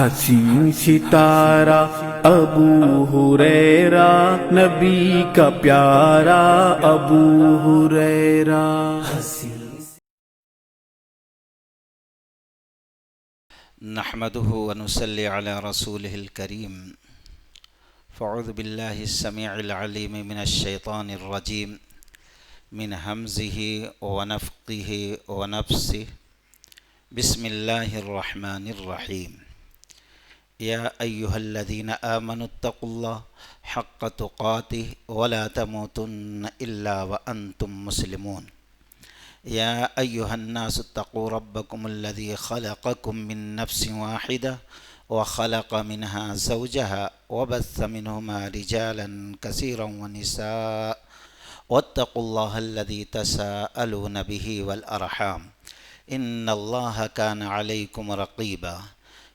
حسین ستارہ ابو ہریرہ، نبی کا پیارا ابو ہریرہ۔ نحمده ونصلي على رسوله الكريم فاعوذ بالله السميع العليم من الشيطان الرجيم من همزه ونفخه ونفسه بسم الله الرحمن الرحيم يا أيها الذين آمنوا اتقوا الله حق تقاته ولا تموتن إلا وأنتم مسلمون يا أيها الناس اتقوا ربكم الذي خلقكم من نفس واحدة وخلق منها زوجها وبث منهما رجالا كثيرا ونساء واتقوا الله الذي تساءلون به والأرحام إن الله كان عليكم رقيبا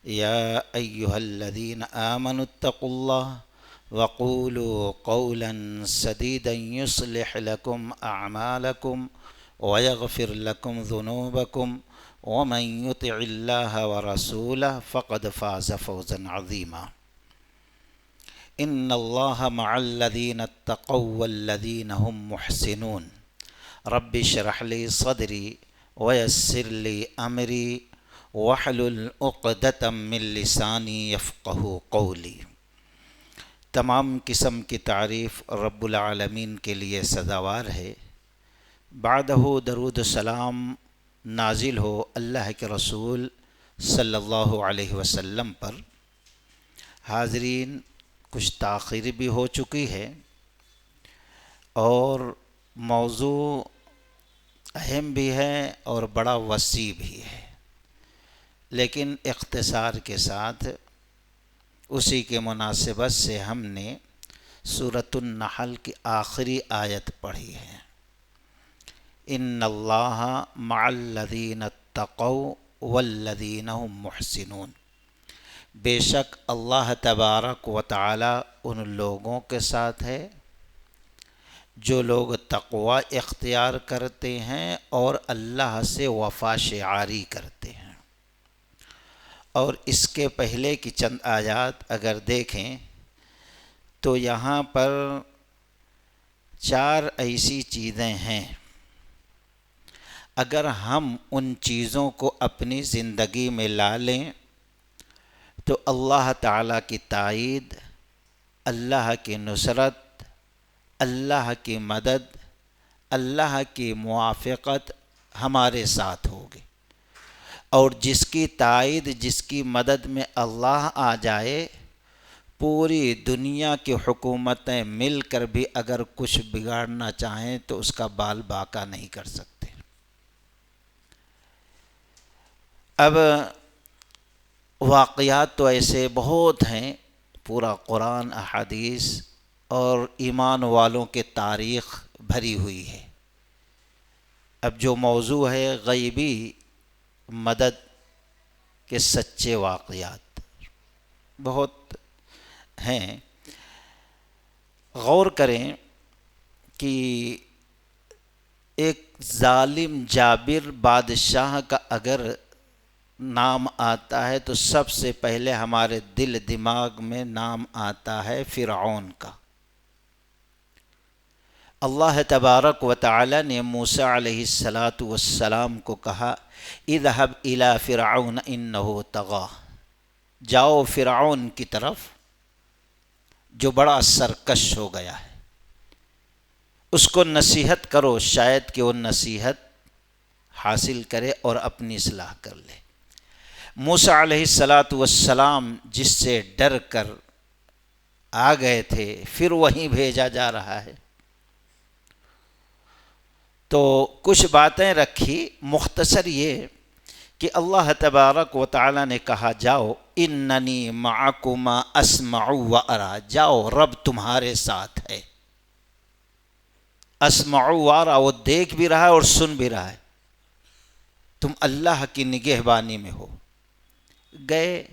يا أيها الذين آمنوا اتقوا الله وقولوا قولا سديدا يصلح لكم أعمالكم ويغفر لكم ذنوبكم ومن يطع الله ورسوله فقد فاز فوزا عظيما إن الله مع الذين اتقوا والذين هم محسنون رب اشرح لي صدري ويسر لي أمري واحلل عقدة من لساني يفقهوا قولي۔ تمام قسم کی تعریف رب العالمین کے لیے سزاوار ہے۔ بعدہ درود و سلام نازل ہو اللہ کے رسول صلی اللہ علیہ وسلم پر۔ حاضرین، کچھ تاخیر بھی ہو چکی ہے اور موضوع اہم بھی ہے اور بڑا وسیع بھی ہے، لیکن اختصار کے ساتھ اسی کے مناسبت سے ہم نے سورۃ النحل کی آخری آیت پڑھی ہے۔ ان اللہ مع الذین اتقوا والذین هم محسنون، بے شک اللہ تبارک و تعالی ان لوگوں کے ساتھ ہے جو لوگ تقوی اختیار کرتے ہیں اور اللہ سے وفا شعاری کرتے ہیں۔ اور اس کے پہلے کی چند آیات اگر دیکھیں تو یہاں پر 4 ایسی چیزیں ہیں، اگر ہم ان چیزوں کو اپنی زندگی میں لا لیں تو اللہ تعالیٰ کی تائید، اللہ کی نصرت، اللہ کی مدد، اللہ کی موافقت ہمارے ساتھ ہوگی۔ اور جس کی تائید، جس کی مدد میں اللہ آ جائے، پوری دنیا کی حکومتیں مل کر بھی اگر کچھ بگاڑنا چاہیں تو اس کا بال باقا نہیں کر سکتے۔ اب واقعات تو ایسے بہت ہیں، پورا قرآن، احادیث اور ایمان والوں کے تاریخ بھری ہوئی ہے۔ اب جو موضوع ہے غیبی مدد کے سچے واقعات بہت ہیں۔ غور کریں کہ ایک ظالم جابر بادشاہ کا اگر نام آتا ہے تو سب سے پہلے ہمارے دل دماغ میں نام آتا ہے فرعون کا۔ اللہ تبارک و تعالی نے موسیٰ علیہ السلام کو کہا اذهب الى فرعون انه طغى، جاؤ فرعون کی طرف جو بڑا سرکش ہو گیا ہے، اس کو نصیحت کرو، شاید کہ وہ نصیحت حاصل کرے اور اپنی اصلاح کر لے۔ موسیٰ علیہ السلام جس سے ڈر کر آ گئے تھے، پھر وہیں بھیجا جا رہا ہے۔ تو کچھ باتیں رکھی، مختصر یہ کہ اللہ تبارک و تعالی نے کہا جاؤ اننی معکما اسمع و ارا، جاؤ رب تمہارے ساتھ ہے۔ اسمع و ارا، وہ دیکھ بھی رہا ہے اور سن بھی رہا ہے، تم اللہ کی نگہبانی میں ہو۔ گئے،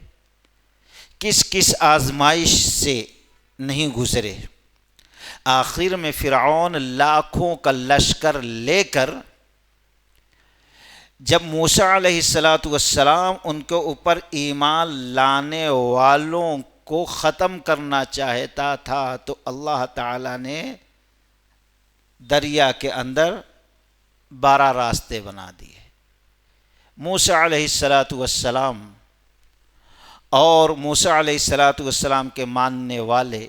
کس کس آزمائش سے نہیں گزرے، آخر میں فرعون لاکھوں کا لشکر لے کر جب موسیٰ علیہ السلام ان کے اوپر ایمان لانے والوں کو ختم کرنا چاہتا تھا تو اللہ تعالیٰ نے دریا کے اندر 12 راستے بنا دیے۔ موسیٰ علیہ السلام اور موسیٰ علیہ السلام کے ماننے والے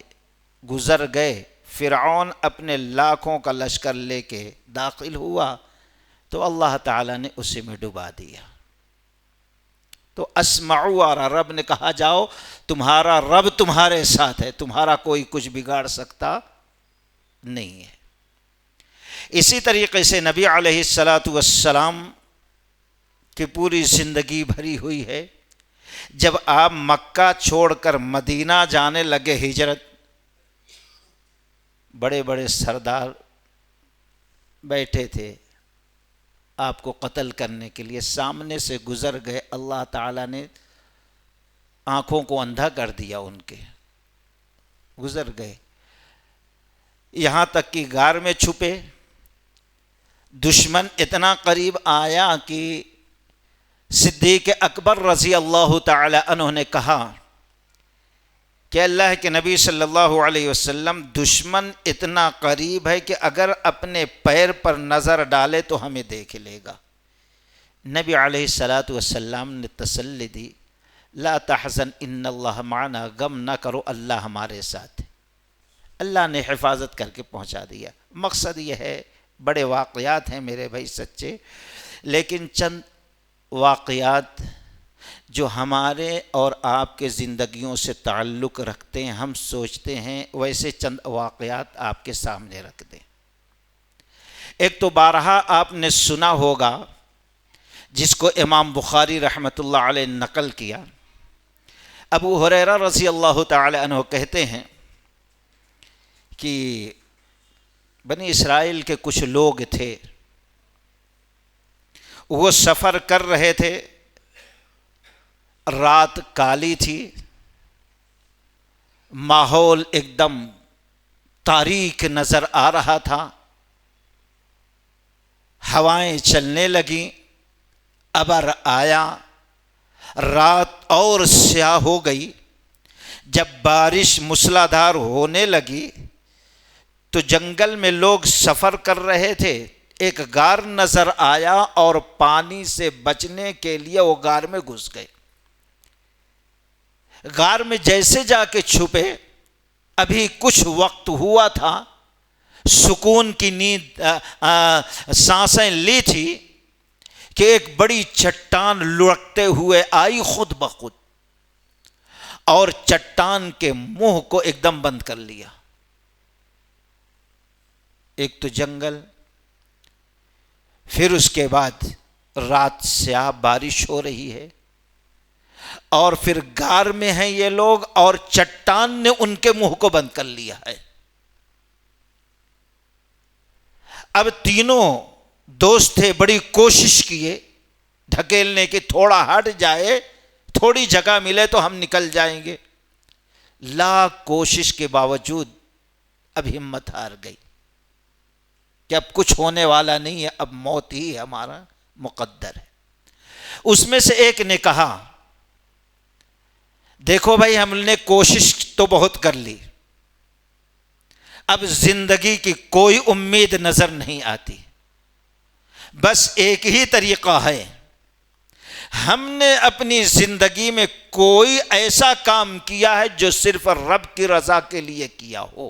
گزر گئے۔ فرعون اپنے لاکھوں کا لشکر لے کے داخل ہوا تو اللہ تعالیٰ نے اسے میں ڈبا دیا۔ تو اسمعوا، اور رب نے کہا جاؤ، تمہارا رب تمہارے ساتھ ہے، تمہارا کوئی کچھ بگاڑ سکتا نہیں ہے۔ اسی طریقے سے نبی علیہ السلام کی پوری زندگی بھری ہوئی ہے۔ جب آپ مکہ چھوڑ کر مدینہ جانے لگے ہجرت، بڑے بڑے سردار بیٹھے تھے آپ کو قتل کرنے کے لیے، سامنے سے گزر گئے، اللہ تعالیٰ نے آنکھوں کو اندھا کر دیا، ان کے گزر گئے، یہاں تک کہ غار میں چھپے۔ دشمن اتنا قریب آیا کہ صدیق اکبر رضی اللہ تعالی عنہ نے کہا کہ اللہ کے نبی صلی اللہ علیہ وسلم، دشمن اتنا قریب ہے کہ اگر اپنے پیر پر نظر ڈالے تو ہمیں دیکھ لے گا۔ نبی علیہ السلام نے تسلی دی، لا تحزن ان اللہ معنا، غم نہ کرو، اللہ ہمارے ساتھ ہے۔ اللہ نے حفاظت کر کے پہنچا دیا۔ مقصد یہ ہے، بڑے واقعات ہیں میرے بھائی سچے، لیکن چند واقعات جو ہمارے اور آپ کے زندگیوں سے تعلق رکھتے ہیں، ہم سوچتے ہیں ویسے چند واقعات آپ کے سامنے رکھ دیں۔ ایک تو بارہا آپ نے سنا ہوگا، جس کو امام بخاری رحمۃ اللہ علیہ نقل کیا۔ ابو ہریرہ رضی اللہ تعالی عنہ کہتے ہیں کہ بنی اسرائیل کے کچھ لوگ تھے، وہ سفر کر رہے تھے، رات کالی تھی، ماحول ایک دم تاریک نظر آ رہا تھا، ہوائیں چلنے لگیں، ابر آیا، رات اور سیاہ ہو گئی۔ جب بارش موسلا دھار ہونے لگی تو جنگل میں لوگ سفر کر رہے تھے، ایک غار نظر آیا اور پانی سے بچنے کے لیے وہ غار میں گھس گئے۔ غار میں جیسے جا کے چھپے، ابھی کچھ وقت ہوا تھا، سکون کی نیند سانسیں لی تھی کہ ایک بڑی چٹان لڑکتے ہوئے آئی خود بخود، اور چٹان کے منہ کو ایک دم بند کر لیا۔ ایک تو جنگل، پھر اس کے بعد رات سیاہ، بارش ہو رہی ہے، اور پھر غار میں ہیں یہ لوگ، اور چٹان نے ان کے منہ کو بند کر لیا ہے۔ اب تینوں دوست تھے، بڑی کوشش کیے ڈھکیلنے کی، تھوڑا ہٹ جائے، تھوڑی جگہ ملے تو ہم نکل جائیں گے۔ لاکھ کوشش کے باوجود اب ہمت ہار گئی کہ اب کچھ ہونے والا نہیں ہے، اب موت ہی ہمارا مقدر ہے۔ اس میں سے ایک نے کہا، دیکھو بھائی، ہم نے کوشش تو بہت کر لی، اب زندگی کی کوئی امید نظر نہیں آتی، بس ایک ہی طریقہ ہے، ہم نے اپنی زندگی میں کوئی ایسا کام کیا ہے جو صرف رب کی رضا کے لیے کیا ہو،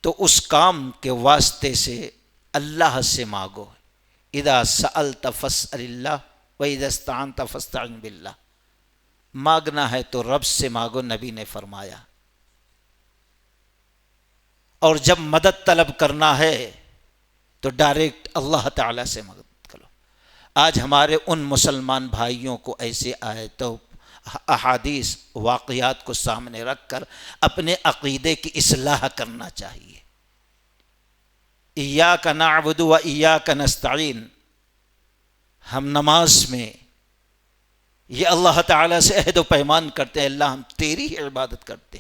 تو اس کام کے واسطے سے اللہ سے مانگو۔ اذا سألت فاسأل اللہ وَإِذَا اسْتَعَنْتَ فَاسْتَعِنْ بِاللَّهِ، مانگنا ہے تو رب سے مانگو، نبی نے فرمایا، اور جب مدد طلب کرنا ہے تو ڈائریکٹ اللہ تعالیٰ سے مدد کرو۔ آج ہمارے ان مسلمان بھائیوں کو ایسے آیتوں، احادیث، واقعات کو سامنے رکھ کر اپنے عقیدے کی اصلاح کرنا چاہیے۔ ایاک نعبد و ایاک نستعین، ہم نماز میں یہ اللہ تعالیٰ سے عہد و پیمان کرتے ہیں، اللہ ہم تیری ہی عبادت کرتے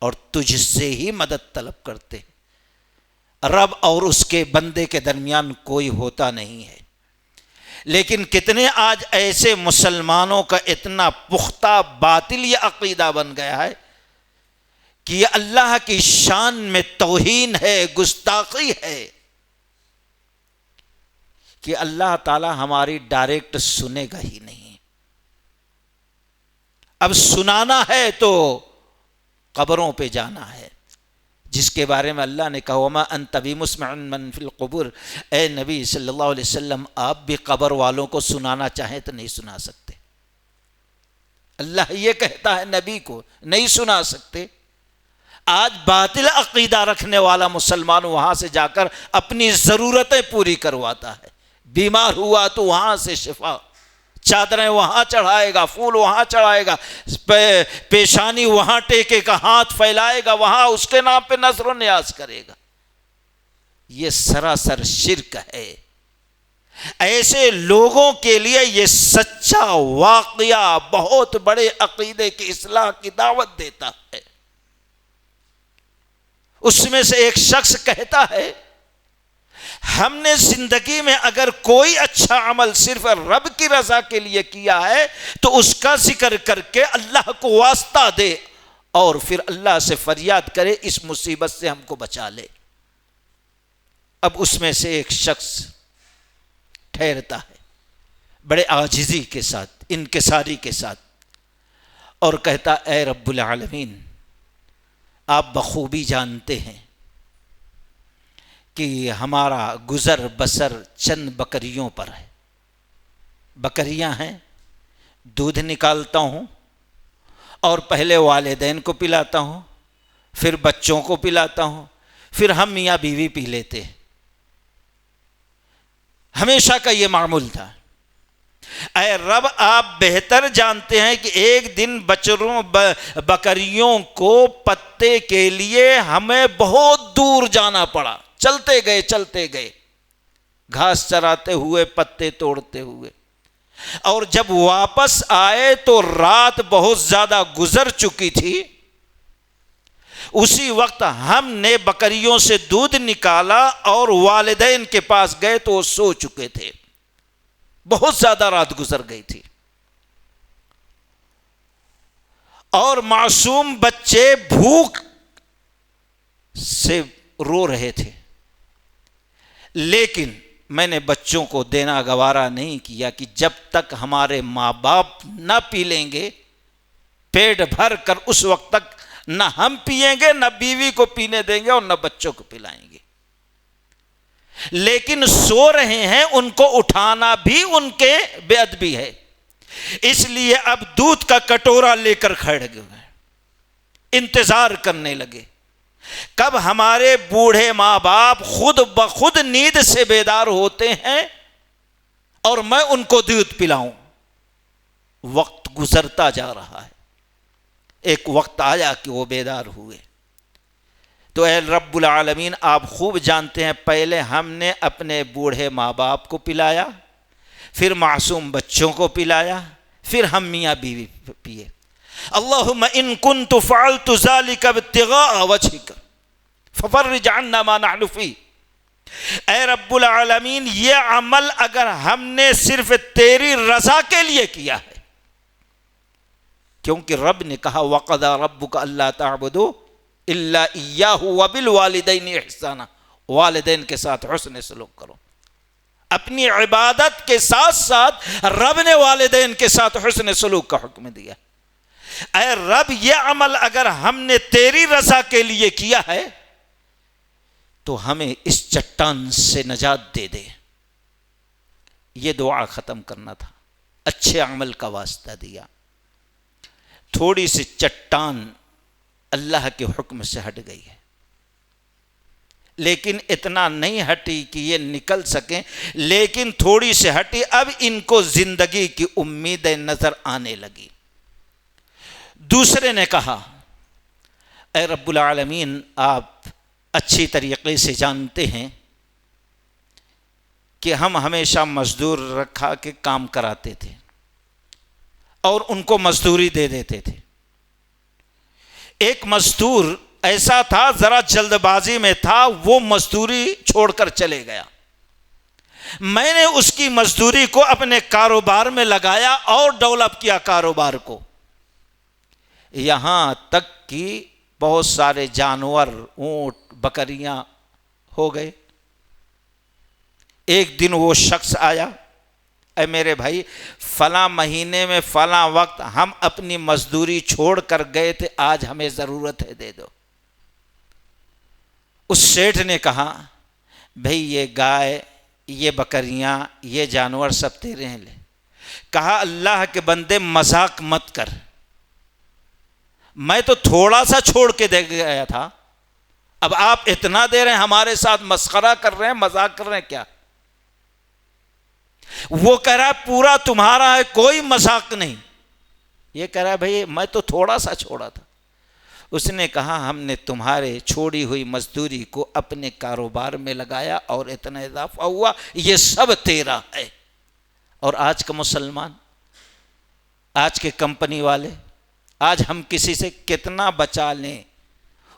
اور تجھ سے ہی مدد طلب کرتے۔ رب اور اس کے بندے کے درمیان کوئی ہوتا نہیں ہے۔ لیکن کتنے آج ایسے مسلمانوں کا اتنا پختہ باطل یہ عقیدہ بن گیا ہے کہ یہ اللہ کی شان میں توہین ہے، گستاخی ہے کہ اللہ تعالی ہماری ڈائریکٹ سنے گا ہی نہیں۔ اب سنانا ہے تو قبروں پہ جانا ہے، جس کے بارے میں اللہ نے کہا وَمَا أَنْتَ بِمُسْمِعٍ مَّن فِي الْقُبُورِ، اے نبی صلی اللہ علیہ وسلم آپ بھی قبر والوں کو سنانا چاہیں تو نہیں سنا سکتے۔ اللہ یہ کہتا ہے نبی کو نہیں سنا سکتے۔ آج باطل عقیدہ رکھنے والا مسلمان وہاں سے جا کر اپنی ضرورتیں پوری کرواتا ہے، بیمار ہوا تو وہاں سے شفا، چادریں وہاں چڑھائے گا، پھول وہاں چڑھائے گا، پیشانی وہاں ٹیکے گا، ہاتھ پھیلائے گا، وہاں اس کے نام پہ نذر و نیاز کرے گا۔ یہ سراسر شرک ہے۔ ایسے لوگوں کے لیے یہ سچا واقعہ بہت بڑے عقیدے کی اصلاح کی دعوت دیتا ہے۔ اس میں سے ایک شخص کہتا ہے ہم نے زندگی میں اگر کوئی اچھا عمل صرف رب کی رضا کے لیے کیا ہے تو اس کا ذکر کر کے اللہ کو واسطہ دے اور پھر اللہ سے فریاد کرے اس مصیبت سے ہم کو بچا لے۔ اب اس میں سے ایک شخص ٹھہرتا ہے بڑے عاجزی کے ساتھ، انکساری کے ساتھ، اور کہتا اے رب العالمین آپ بخوبی جانتے ہیں کہ ہمارا گزر بسر چند بکریوں پر ہے، بکریاں ہیں، دودھ نکالتا ہوں اور پہلے والدین کو پلاتا ہوں، پھر بچوں کو پلاتا ہوں، پھر ہم میاں بیوی پی لیتے ہیں، ہمیشہ کا یہ معمول تھا۔ اے رب آپ بہتر جانتے ہیں کہ ایک دن بکریوں کو پتے کے لیے ہمیں بہت دور جانا پڑا، چلتے گئے گھاس چراتے ہوئے، پتے توڑتے ہوئے، اور جب واپس آئے تو رات بہت زیادہ گزر چکی تھی۔ اسی وقت ہم نے بکریوں سے دودھ نکالا اور والدین کے پاس گئے تو وہ سو چکے تھے، بہت زیادہ رات گزر گئی تھی، اور معصوم بچے بھوک سے رو رہے تھے، لیکن میں نے بچوں کو دینا گوارا نہیں کیا کہ جب تک ہمارے ماں باپ نہ پی لیں گے پیٹ بھر کر، اس وقت تک نہ ہم پیئیں گے، نہ بیوی کو پینے دیں گے اور نہ بچوں کو پلائیں گے۔ لیکن سو رہے ہیں، ان کو اٹھانا بھی ان کے بے ادبی ہے، اس لیے اب دودھ کا کٹورا لے کر کھڑے ہوئے انتظار کرنے لگے کب ہمارے بوڑھے ماں باپ خود بخود نیند سے بیدار ہوتے ہیں اور میں ان کو دودھ پلاؤں۔ وقت گزرتا جا رہا ہے، ایک وقت آیا کہ وہ بیدار ہوئے۔ تو اے رب العالمین آپ خوب جانتے ہیں پہلے ہم نے اپنے بوڑھے ماں باپ کو پلایا، پھر معصوم بچوں کو پلایا، پھر ہم میاں بیوی پیے۔ اللہم ان کنت فعلت ذلک ابتغاء وجہک ففرج عنا ما نحن فیہ، اے رب العالمین یہ عمل اگر ہم نے صرف تیری رضا کے لیے کیا ہے، کیونکہ رب نے کہا وَقَضَىٰ رَبُّكَ أَلَّا تَعْبُدُوا إِلَّا إِيَّاهُ وَبِالْوَالِدَيْنِ إِحْسَانًا، والدین کے ساتھ حسن سلوک کرو۔ اپنی عبادت کے ساتھ ساتھ رب نے والدین کے ساتھ حسن سلوک کا حکم دیا۔ اے رب یہ عمل اگر ہم نے تیری رضا کے لیے کیا ہے تو ہمیں اس چٹان سے نجات دے دے۔ یہ دعا ختم کرنا تھا، اچھے عمل کا واسطہ دیا۔ تھوڑی سی چٹان اللہ کے حکم سے ہٹ گئی ہے، لیکن اتنا نہیں ہٹی کہ یہ نکل سکیں، لیکن تھوڑی سی ہٹی، اب ان کو زندگی کی امیدیں نظر آنے لگی۔ دوسرے نے کہا اے رب العالمین آپ اچھی طریقے سے جانتے ہیں کہ ہم ہمیشہ مزدور رکھا کے کام کراتے تھے اور ان کو مزدوری دے دیتے تھے۔ ایک مزدور ایسا تھا ذرا جلد بازی میں تھا، وہ مزدوری چھوڑ کر چلے گیا، میں نے اس کی مزدوری کو اپنے کاروبار میں لگایا اور ڈیولپ کیا کاروبار کو، یہاں تک کہ بہت سارے جانور، اونٹ، بکریاں ہو گئے۔ ایک دن وہ شخص آیا، اے میرے بھائی فلاں مہینے میں فلاں وقت ہم اپنی مزدوری چھوڑ کر گئے تھے، آج ہمیں ضرورت ہے، دے دو۔ اس سیٹھ نے کہا بھئی یہ گائے، یہ بکریاں، یہ جانور سب تیرے ہیں، لے۔ کہا اللہ کے بندے مذاق مت کر، میں تو تھوڑا سا چھوڑ کے دے گیا تھا، اب آپ اتنا دے رہے ہیں، ہمارے ساتھ مسخرہ کر رہے ہیں، مذاق کر رہے ہیں کیا؟ وہ کہہ رہا ہے پورا تمہارا ہے، کوئی مذاق نہیں۔ یہ کہہ رہا ہے بھئی میں تو تھوڑا سا چھوڑا تھا۔ اس نے کہا ہم نے تمہارے چھوڑی ہوئی مزدوری کو اپنے کاروبار میں لگایا اور اتنا اضافہ ہوا، یہ سب تیرا ہے۔ اور آج کا مسلمان، آج کے کمپنی والے، آج ہم کسی سے کتنا بچا لیں،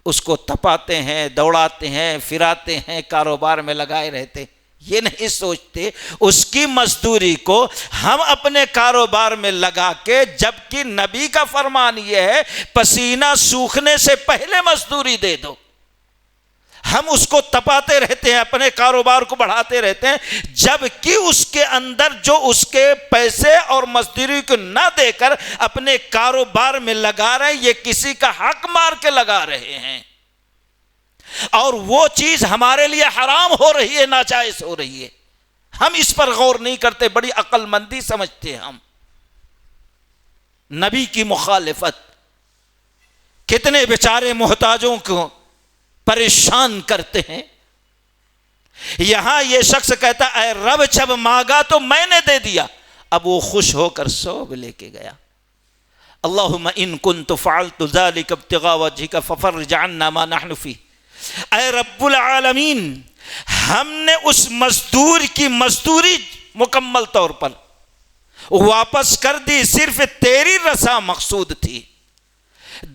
اس کو تپاتے ہیں، دوڑاتے ہیں، پھراتے ہیں، کاروبار میں لگائے رہتے، یہ نہیں سوچتے اس کی مزدوری کو ہم اپنے کاروبار میں لگا کے، جبکہ نبی کا فرمان یہ ہے پسینہ سوکھنے سے پہلے مزدوری دے دو، ہم اس کو تپاتے رہتے ہیں، اپنے کاروبار کو بڑھاتے رہتے ہیں، جبکہ اس کے اندر جو اس کے پیسے اور مزدوری کو نہ دے کر اپنے کاروبار میں لگا رہے ہیں، یہ کسی کا حق مار کے لگا رہے ہیں، اور وہ چیز ہمارے لیے حرام ہو رہی ہے، ناجائز ہو رہی ہے، ہم اس پر غور نہیں کرتے، بڑی عقل مندی سمجھتے ہیں ہم۔ نبی کی مخالفت کتنے بیچارے محتاجوں کو پریشان کرتے ہیں۔ یہاں یہ شخص کہتا اے رب جب مانگا تو میں نے دے دیا، اب وہ خوش ہو کر سوگ لے کے گیا۔ اللہم ان کنت فعلت ذلک ابتغاء وجہک ففرج عنا ما نحن فیہ، اے رب العالمین ہم نے اس مزدور کی مزدوری مکمل طور پر واپس کر دی، صرف تیری رضا مقصود تھی،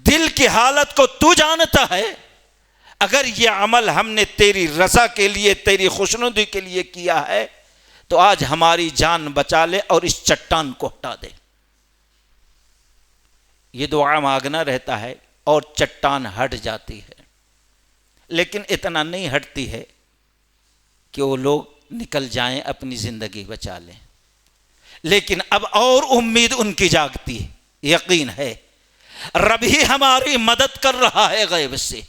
دل کی حالت کو تو جانتا ہے، اگر یہ عمل ہم نے تیری رضا کے لیے، تیری خوشنودی کے لیے کیا ہے تو آج ہماری جان بچا لے اور اس چٹان کو ہٹا دے۔ یہ دعا مانگنا رہتا ہے اور چٹان ہٹ جاتی ہے، لیکن اتنا نہیں ہٹتی ہے کہ وہ لوگ نکل جائیں، اپنی زندگی بچا لیں، لیکن اب اور امید ان کی جاگتی ہے، یقین ہے رب ہی ہماری مدد کر رہا ہے غیب سے۔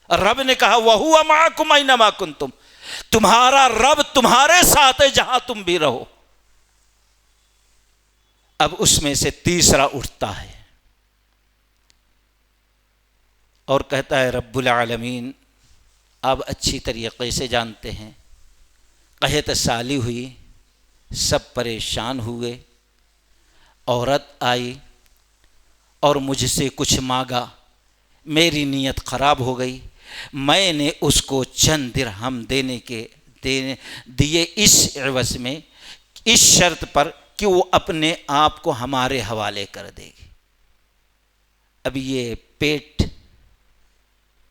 رب نے کہا وَهُوَ مَعَكُمْ أَيْنَمَا كُنْتُمْ، تمہارا رب تمہارے ساتھ ہے جہاں تم بھی رہو۔ اب اس میں سے تیسرا اٹھتا ہے اور کہتا ہے رب العالمین اب اچھی طریقے سے جانتے ہیں، قحط سالی ہوئی، سب پریشان ہوئے، عورت آئی اور مجھ سے کچھ مانگا، میری نیت خراب ہو گئی، میں نے اس کو چند درہم دیے اس عوض میں، اس شرط پر کہ وہ اپنے آپ کو ہمارے حوالے کر دے گی۔ اب یہ پیٹ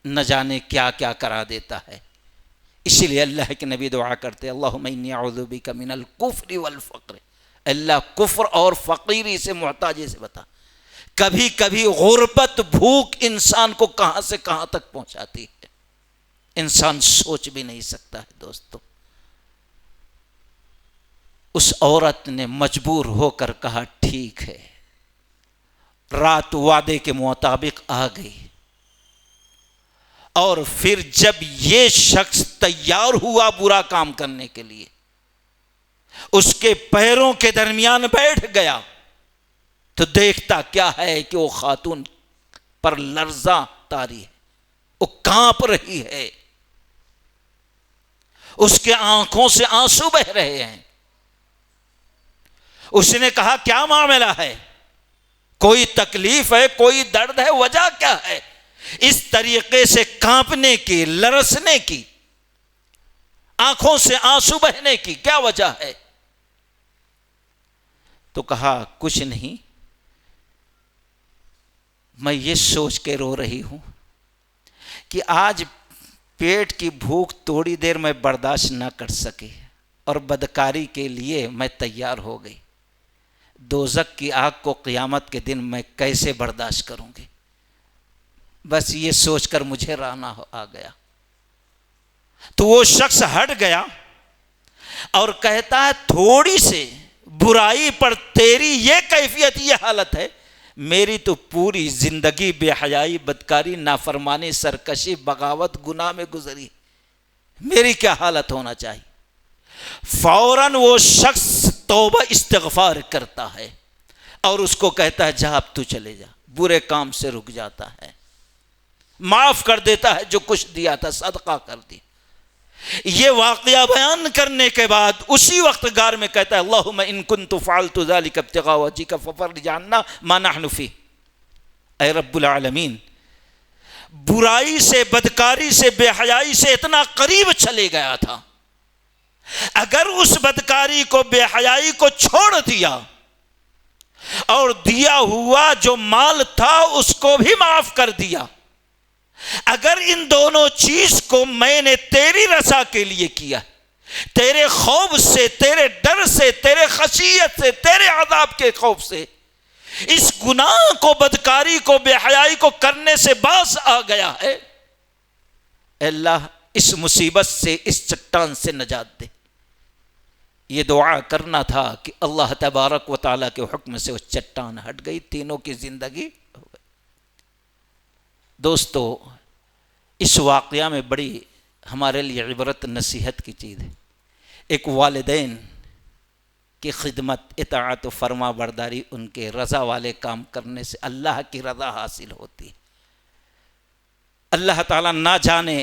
نہ جانے کیا کیا کرا دیتا ہے، اسی لیے اللہ کے نبی دعا کرتے اللہم انی اعوذ بک من الکفر والفقر، اللہ کفر اور فقیری سے، محتاجی سے بتا۔ کبھی کبھی غربت، بھوک انسان کو کہاں سے کہاں تک پہنچاتی ہے، انسان سوچ بھی نہیں سکتا ہے۔ دوستو اس عورت نے مجبور ہو کر کہا ٹھیک ہے، رات وعدے کے مطابق آ گئی، اور پھر جب یہ شخص تیار ہوا برا کام کرنے کے لیے، اس کے پیروں کے درمیان بیٹھ گیا تو دیکھتا کیا ہے کہ وہ خاتون پر لرزاں طاری ہے، وہ کانپ رہی ہے، اس کے آنکھوں سے آنسو بہ رہے ہیں۔ اس نے کہا کیا معاملہ ہے، کوئی تکلیف ہے، کوئی درد ہے، وجہ کیا ہے اس طریقے سے کانپنے کی، لرزنے کی، آنکھوں سے آنسو بہنے کی کیا وجہ ہے؟ تو کہا کچھ نہیں، میں یہ سوچ کے رو رہی ہوں کہ آج پیٹ کی بھوک تھوڑی دیر میں برداشت نہ کر سکے اور بدکاری کے لیے میں تیار ہو گئی، دوزخ کی آگ کو قیامت کے دن میں کیسے برداشت کروں گی؟ بس یہ سوچ کر مجھے رانا آ گیا۔ تو وہ شخص ہٹ گیا اور کہتا ہے تھوڑی سے برائی پر تیری یہ کیفیت، یہ حالت ہے، میری تو پوری زندگی بے حیائی، بدکاری، نافرمانی، سرکشی، بغاوت، گناہ میں گزری، میری کیا حالت ہونا چاہیے؟ فوراً وہ شخص توبہ استغفار کرتا ہے اور اس کو کہتا ہے جا اب تو چلے جا، برے کام سے رک جاتا ہے، معاف کر دیتا ہے، جو کچھ دیا تھا صدقہ کر دی۔ یہ واقعہ بیان کرنے کے بعد اسی وقت غار میں کہتا ہے اللہم ان کنت فعلت ذلک ابتغاء وجہک ففرج عنا ما نحن فیہ، اے رب العالمین، برائی سے، بدکاری سے، بے حیائی سے اتنا قریب چلے گیا تھا، اگر اس بدکاری کو، بے حیائی کو چھوڑ دیا اور دیا ہوا جو مال تھا اس کو بھی معاف کر دیا، اگر ان دونوں چیز کو میں نے تیری رضا کے لیے کیا، تیرے خوف سے، تیرے ڈر سے، تیرے خشیت سے، تیرے عذاب کے خوف سے اس گناہ کو، بدکاری کو، بے حیائی کو کرنے سے باز آ گیا ہے، اے اللہ اس مصیبت سے، اس چٹان سے نجات دے۔ یہ دعا کرنا تھا کہ اللہ تبارک و تعالیٰ کے حکم سے وہ چٹان ہٹ گئی، تینوں کی زندگی ہو گئی۔ دوستو، اس واقعہ میں بڑی ہمارے لیے عبرت، نصیحت کی چیز ہے۔ ایک والدین کی خدمت، اطاعت و فرما برداری، ان کے رضا والے کام کرنے سے اللہ کی رضا حاصل ہوتی ہے۔ اللہ تعالیٰ نہ جانے،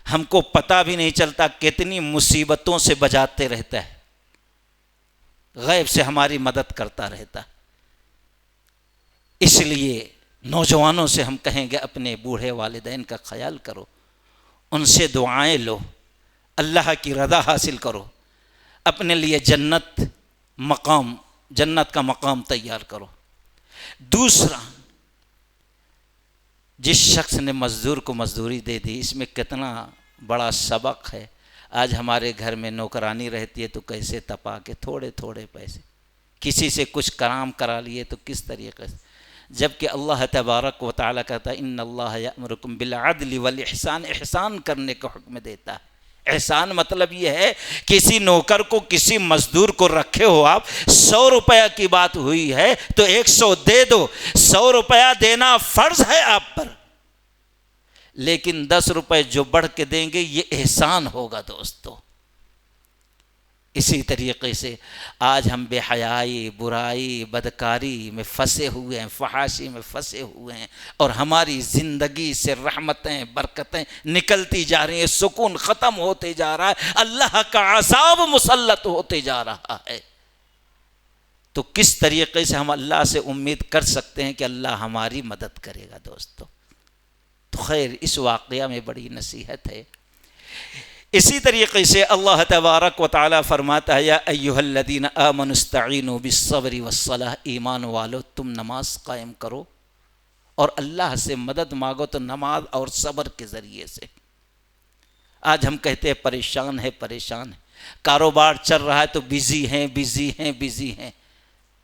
ہم کو پتہ بھی نہیں چلتا کتنی مصیبتوں سے بچاتے رہتا ہے، غیب سے ہماری مدد کرتا رہتا ہے۔ اس لیے نوجوانوں سے ہم کہیں گے اپنے بوڑھے والدین کا خیال کرو، ان سے دعائیں لو، اللہ کی رضا حاصل کرو، اپنے لیے جنت کا مقام تیار کرو۔ دوسرا، جس شخص نے مزدور کو مزدوری دے دی، اس میں کتنا بڑا سبق ہے۔ آج ہمارے گھر میں نوکرانی رہتی ہے تو کیسے تپا کے تھوڑے تھوڑے پیسے، کسی سے کچھ کام کرا لیے تو کس طریقے سے، جبکہ اللہ تبارک و تعالیٰ کہتا ہے ان اللہ یأمرکم بالعدل والاحسان، احسان کرنے کا حکم دیتا ہے۔ احسان مطلب یہ ہے کسی نوکر کو، کسی مزدور کو رکھے ہو آپ، 100 روپیہ کی بات ہوئی ہے تو 100 دے دو، 100 روپیہ دینا فرض ہے آپ پر، لیکن 10 روپے جو بڑھ کے دیں گے یہ احسان ہوگا دوستو۔ اسی طریقے سے آج ہم بے حیائی، برائی، بدکاری میں پھنسے ہوئے ہیں، فحاشی میں پھنسے ہوئے ہیں، اور ہماری زندگی سے رحمتیں، برکتیں نکلتی جا رہی ہیں، سکون ختم ہوتے جا رہا ہے، اللہ کا عذاب مسلط ہوتے جا رہا ہے۔ تو کس طریقے سے ہم اللہ سے امید کر سکتے ہیں کہ اللہ ہماری مدد کرے گا دوستو؟ تو خیر، اس واقعہ میں بڑی نصیحت ہے۔ اسی طریقے سے اللہ تبارک و تعالیٰ فرماتا ہے یا ایھا الذین آمنوا استعینوا بالصبر والصلاۃ، ایمان والو تم نماز قائم کرو اور اللہ سے مدد مانگو، تو نماز اور صبر کے ذریعے سے۔ آج ہم کہتے ہیں پریشان ہے، کاروبار چل رہا ہے تو بزی ہیں،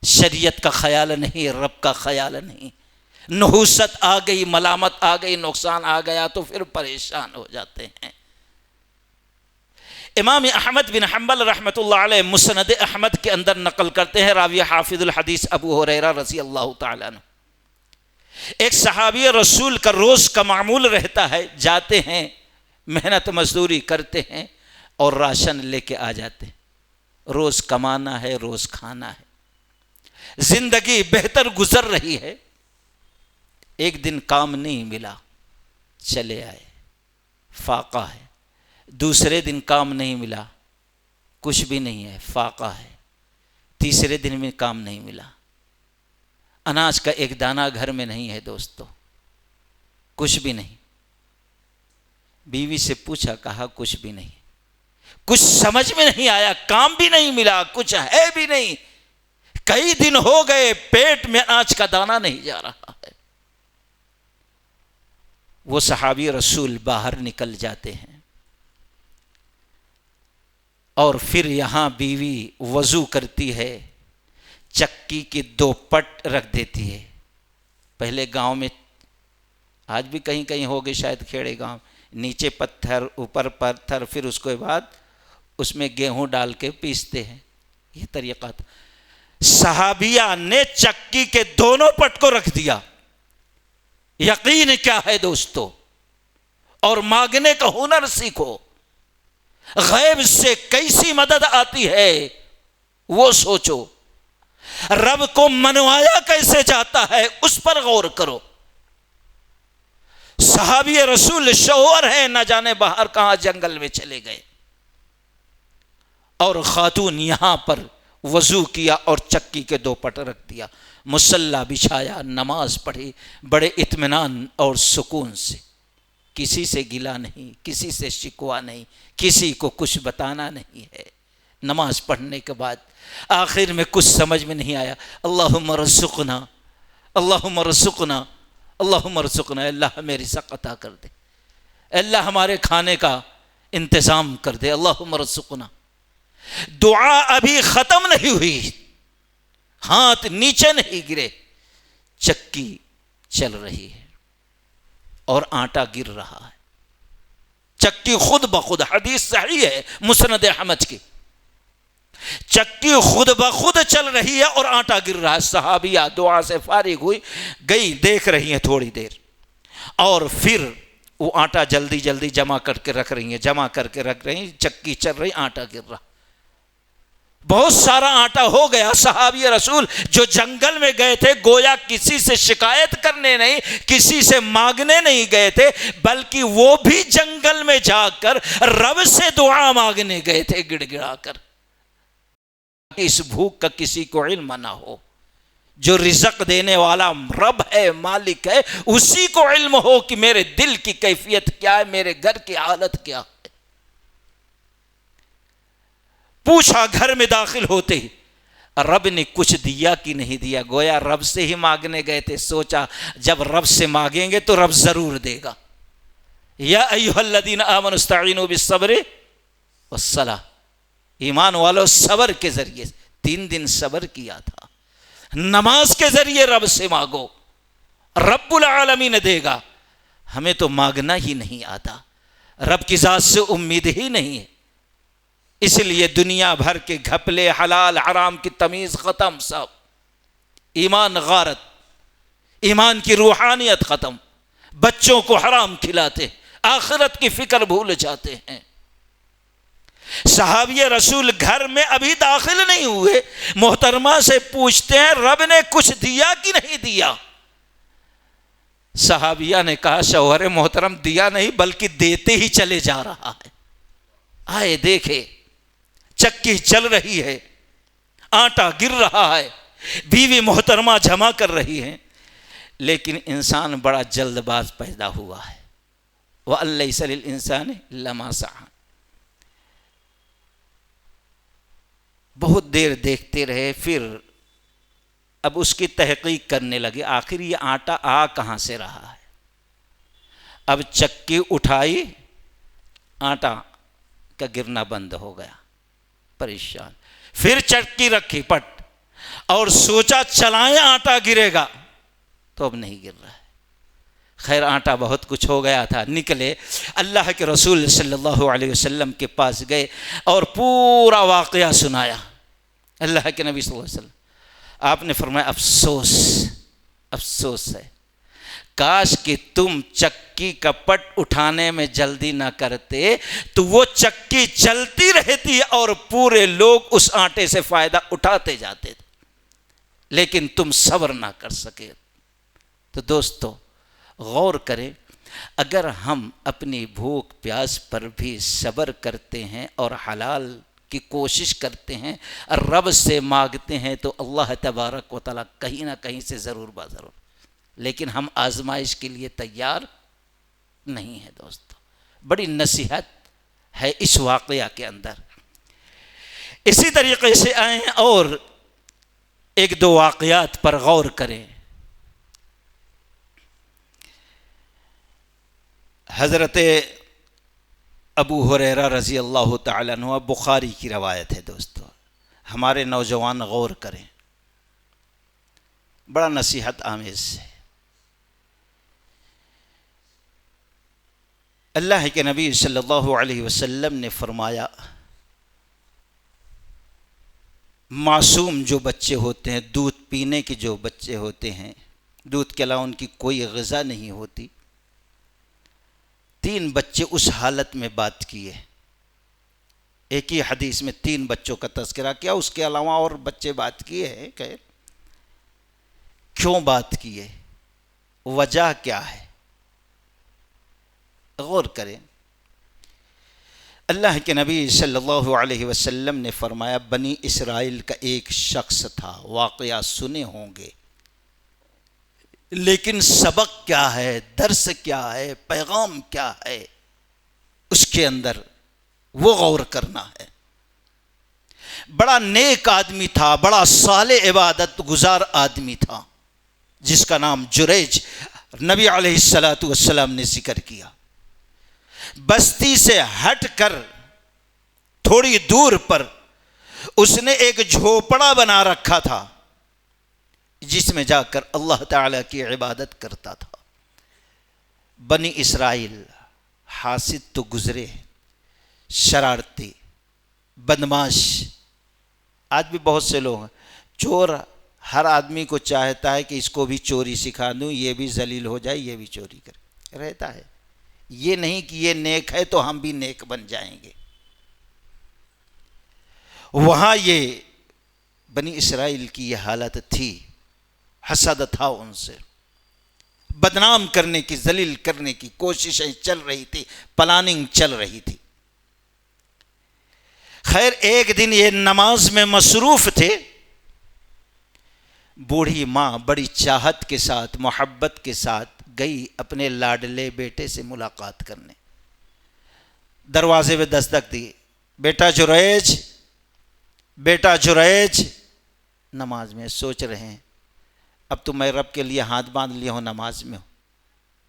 شریعت کا خیال نہیں، رب کا خیال نہیں، نحوست آ گئی، ملامت آ گئی، نقصان آ گیا تو پھر پریشان ہو جاتے ہیں۔ امام احمد بن حنبل رحمۃ اللہ علیہ مسند احمد کے اندر نقل کرتے ہیں، راوی حافظ الحدیث ابو ہریرہ رضی اللہ تعالیٰ عنہ، ایک صحابی رسول کا روز کا معمول رہتا ہے، جاتے ہیں، محنت مزدوری کرتے ہیں اور راشن لے کے آ جاتے ہیں، روز کمانا ہے، روز کھانا ہے، زندگی بہتر گزر رہی ہے۔ ایک دن کام نہیں ملا، چلے آئے، فاقہ ہے۔ دوسرے دن کام نہیں ملا، کچھ بھی نہیں ہے، فاقہ ہے۔ تیسرے دن میں کام نہیں ملا، اناج کا ایک دانہ گھر میں نہیں ہے دوستو، کچھ بھی نہیں۔ بیوی سے پوچھا، کہا کچھ بھی نہیں، کچھ سمجھ میں نہیں آیا، کام بھی نہیں ملا، کچھ ہے بھی نہیں، کئی دن ہو گئے، پیٹ میں اناج کا دانہ نہیں جا رہا ہے۔ وہ صحابی رسول باہر نکل جاتے ہیں اور پھر یہاں بیوی وضو کرتی ہے، چکی کی 2 پٹ رکھ دیتی ہے۔ پہلے گاؤں میں، آج بھی کہیں کہیں ہوگے شاید کھیڑے گاؤں، نیچے پتھر اوپر پتھر، پھر اس کے بعد اس میں گیہوں ڈال کے پیستے ہیں، یہ طریقہ تھا۔ صحابیہ نے چکی کے دونوں پٹ کو رکھ دیا۔ یقین کیا ہے دوستو، اور مانگنے کا ہنر سیکھو۔ غیب سے کیسی مدد آتی ہے وہ سوچو، رب کو منوایا کیسے جاتا ہے اس پر غور کرو۔ صحابی رسول شوہر ہیں، نہ جانے باہر کہاں جنگل میں چلے گئے، اور خاتون یہاں پر وضو کیا اور چکی کے 2 پٹ رکھ دیا، مصلی بچھایا، نماز پڑھی بڑے اطمینان اور سکون سے، کسی سے گلا نہیں، کسی سے شکوہ نہیں، کسی کو کچھ بتانا نہیں ہے۔ نماز پڑھنے کے بعد آخر میں کچھ سمجھ میں نہیں آیا، اللہم رزقنا، اللہم رزقنا، اللہم رزقنا، اللہ ہمیں رزق عطا کر دے، اللہ ہمارے کھانے کا انتظام کر دے، اللہم رزقنا۔ دعا ابھی ختم نہیں ہوئی، ہاتھ نیچے نہیں گرے، چکی چل رہی ہے اور آٹا گر رہا ہے۔ چکی خود بخود، حدیث صحیح ہے مسند احمد کی، چکی خود بخود چل رہی ہے اور آٹا گر رہا ہے۔ صحابیہ دعا سے فارغ ہوئی، گئی دیکھ رہی ہیں تھوڑی دیر، اور پھر وہ آٹا جلدی جلدی جمع کر کے رکھ رہی ہیں، جمع کر کے رکھ رہی ہیں، چکی چل رہی، آٹا گر رہا، بہت سارا آٹا ہو گیا۔ صحابی رسول جو جنگل میں گئے تھے، گویا کسی سے شکایت کرنے نہیں، کسی سے مانگنے نہیں گئے تھے، بلکہ وہ بھی جنگل میں جا کر رب سے دعا مانگنے گئے تھے، گڑ گڑا کر۔ اس بھوک کا کسی کو علم نہ ہو، جو رزق دینے والا رب ہے، مالک ہے، اسی کو علم ہو کہ میرے دل کی کیفیت کیا ہے، میرے گھر کی حالت کیا ہے۔ پوچھا گھر میں داخل ہوتے ہی، رب نے کچھ دیا کہ نہیں دیا، گویا رب سے ہی مانگنے گئے تھے، سوچا جب رب سے مانگیں گے تو رب ضرور دے گا۔ یا ایھا الذین آمنوا استعینوا بالصبر والصلاۃ، ایمان والو صبر کے ذریعے، 3 دن صبر کیا تھا، نماز کے ذریعے رب سے مانگو، رب العالمین دے گا۔ ہمیں تو مانگنا ہی نہیں آتا، رب کی ذات سے امید ہی نہیں ہے، اس لیے دنیا بھر کے گھپلے، حلال حرام کی تمیز ختم، سب ایمان غارت، ایمان کی روحانیت ختم، بچوں کو حرام کھلاتے، آخرت کی فکر بھول جاتے ہیں۔ صحابی رسول گھر میں ابھی داخل نہیں ہوئے، محترمہ سے پوچھتے ہیں رب نے کچھ دیا کہ نہیں دیا؟ صحابیہ نے کہا شوہر محترم دیا نہیں بلکہ دیتے ہی چلے جا رہا ہے۔ آئے دیکھے چکی چل رہی ہے، آٹا گر رہا ہے، بیوی محترمہ جمع کر رہی ہیں، لیکن انسان بڑا جلد باز پیدا ہوا ہے۔ وَأَن لَّيْسَ لِلْإِنسَانِ إِلَّا مَا سَعَىٰ۔ بہت دیر دیکھتے رہے، پھر اب اس کی تحقیق کرنے لگے، آخر یہ آٹا آ کہاں سے رہا ہے۔ اب چکی اٹھائی، آٹا کا گرنا بند ہو گیا، پریشان۔ پھر چکی رکھی پٹ اور سوچا چلائیں آٹا گرے گا، تو اب نہیں گر رہا ہے۔ خیر آٹا بہت کچھ ہو گیا تھا، نکلے اللہ کے رسول صلی اللہ علیہ وسلم کے پاس گئے اور پورا واقعہ سنایا۔ اللہ کے نبی صلی اللہ علیہ وسلم، آپ نے فرمایا افسوس، افسوس ہے، کاش کہ تم چکی کا پٹ اٹھانے میں جلدی نہ کرتے تو وہ چکی چلتی رہتی اور پورے لوگ اس آٹے سے فائدہ اٹھاتے جاتے تھے، لیکن تم صبر نہ کر سکے۔ تو دوستو غور کریں، اگر ہم اپنی بھوک پیاس پر بھی صبر کرتے ہیں اور حلال کی کوشش کرتے ہیں، رب سے مانگتے ہیں، تو اللہ تبارک و تعالیٰ کہیں نہ کہیں سے ضرور ضرور، لیکن ہم آزمائش کے لیے تیار نہیں ہیں۔ دوستو بڑی نصیحت ہے اس واقعہ کے اندر۔ اسی طریقے سے آئیں اور 1-2 واقعات پر غور کریں۔ حضرت ابو ہریرہ رضی اللہ تعالیٰ عنہ، بخاری کی روایت ہے دوستو، ہمارے نوجوان غور کریں، بڑا نصیحت آمیز ہے۔ اللہ کے نبی صلی اللہ علیہ وسلم نے فرمایا، معصوم جو بچے ہوتے ہیں، دودھ پینے کے جو بچے ہوتے ہیں، دودھ کے علاوہ ان کی کوئی غذا نہیں ہوتی، 3 بچے اس حالت میں بات کیے۔ ایک ہی حدیث میں 3 بچوں کا تذکرہ کیا، اس کے علاوہ اور بچے بات کیے ہیں، خیر کیوں بات کیے، وجہ کیا ہے، غور کریں۔ اللہ کے نبی صلی اللہ علیہ وسلم نے فرمایا، بنی اسرائیل کا ایک شخص تھا، واقعہ سنے ہوں گے، لیکن سبق کیا ہے، درس کیا ہے، پیغام کیا ہے، اس کے اندر وہ غور کرنا ہے۔ بڑا نیک آدمی تھا، بڑا صالح عبادت گزار آدمی تھا، جس کا نام جریج نبی علیہ السلام نے ذکر کیا۔ بستی سے ہٹ کر تھوڑی دور پر اس نے ایک جھوپڑا بنا رکھا تھا، جس میں جا کر اللہ تعالیٰ کی عبادت کرتا تھا۔ بنی اسرائیل حاسد تو گزرے، شرارتی، بدماش، آج بھی بہت سے لوگ ہیں، چور ہر آدمی کو چاہتا ہے کہ اس کو بھی چوری سکھا دوں، یہ بھی ذلیل ہو جائے، یہ بھی چوری کرے، رہتا ہے۔ یہ نہیں کہ یہ نیک ہے تو ہم بھی نیک بن جائیں گے۔ وہاں یہ بنی اسرائیل کی یہ حالت تھی، حسد تھا ان سے، بدنام کرنے کی، ذلیل کرنے کی کوششیں چل رہی تھی، پلاننگ چل رہی تھی۔ خیر ایک دن یہ نماز میں مصروف تھے، بوڑھی ماں بڑی چاہت کے ساتھ، محبت کے ساتھ گئی اپنے لاڈلے بیٹے سے ملاقات کرنے۔ دروازے پہ دستک دی، بیٹا جریج، بیٹا جریج۔ نماز میں سوچ رہے ہیں، اب تو میں رب کے لیے ہاتھ باندھ لیا ہوں، نماز میں ہوں،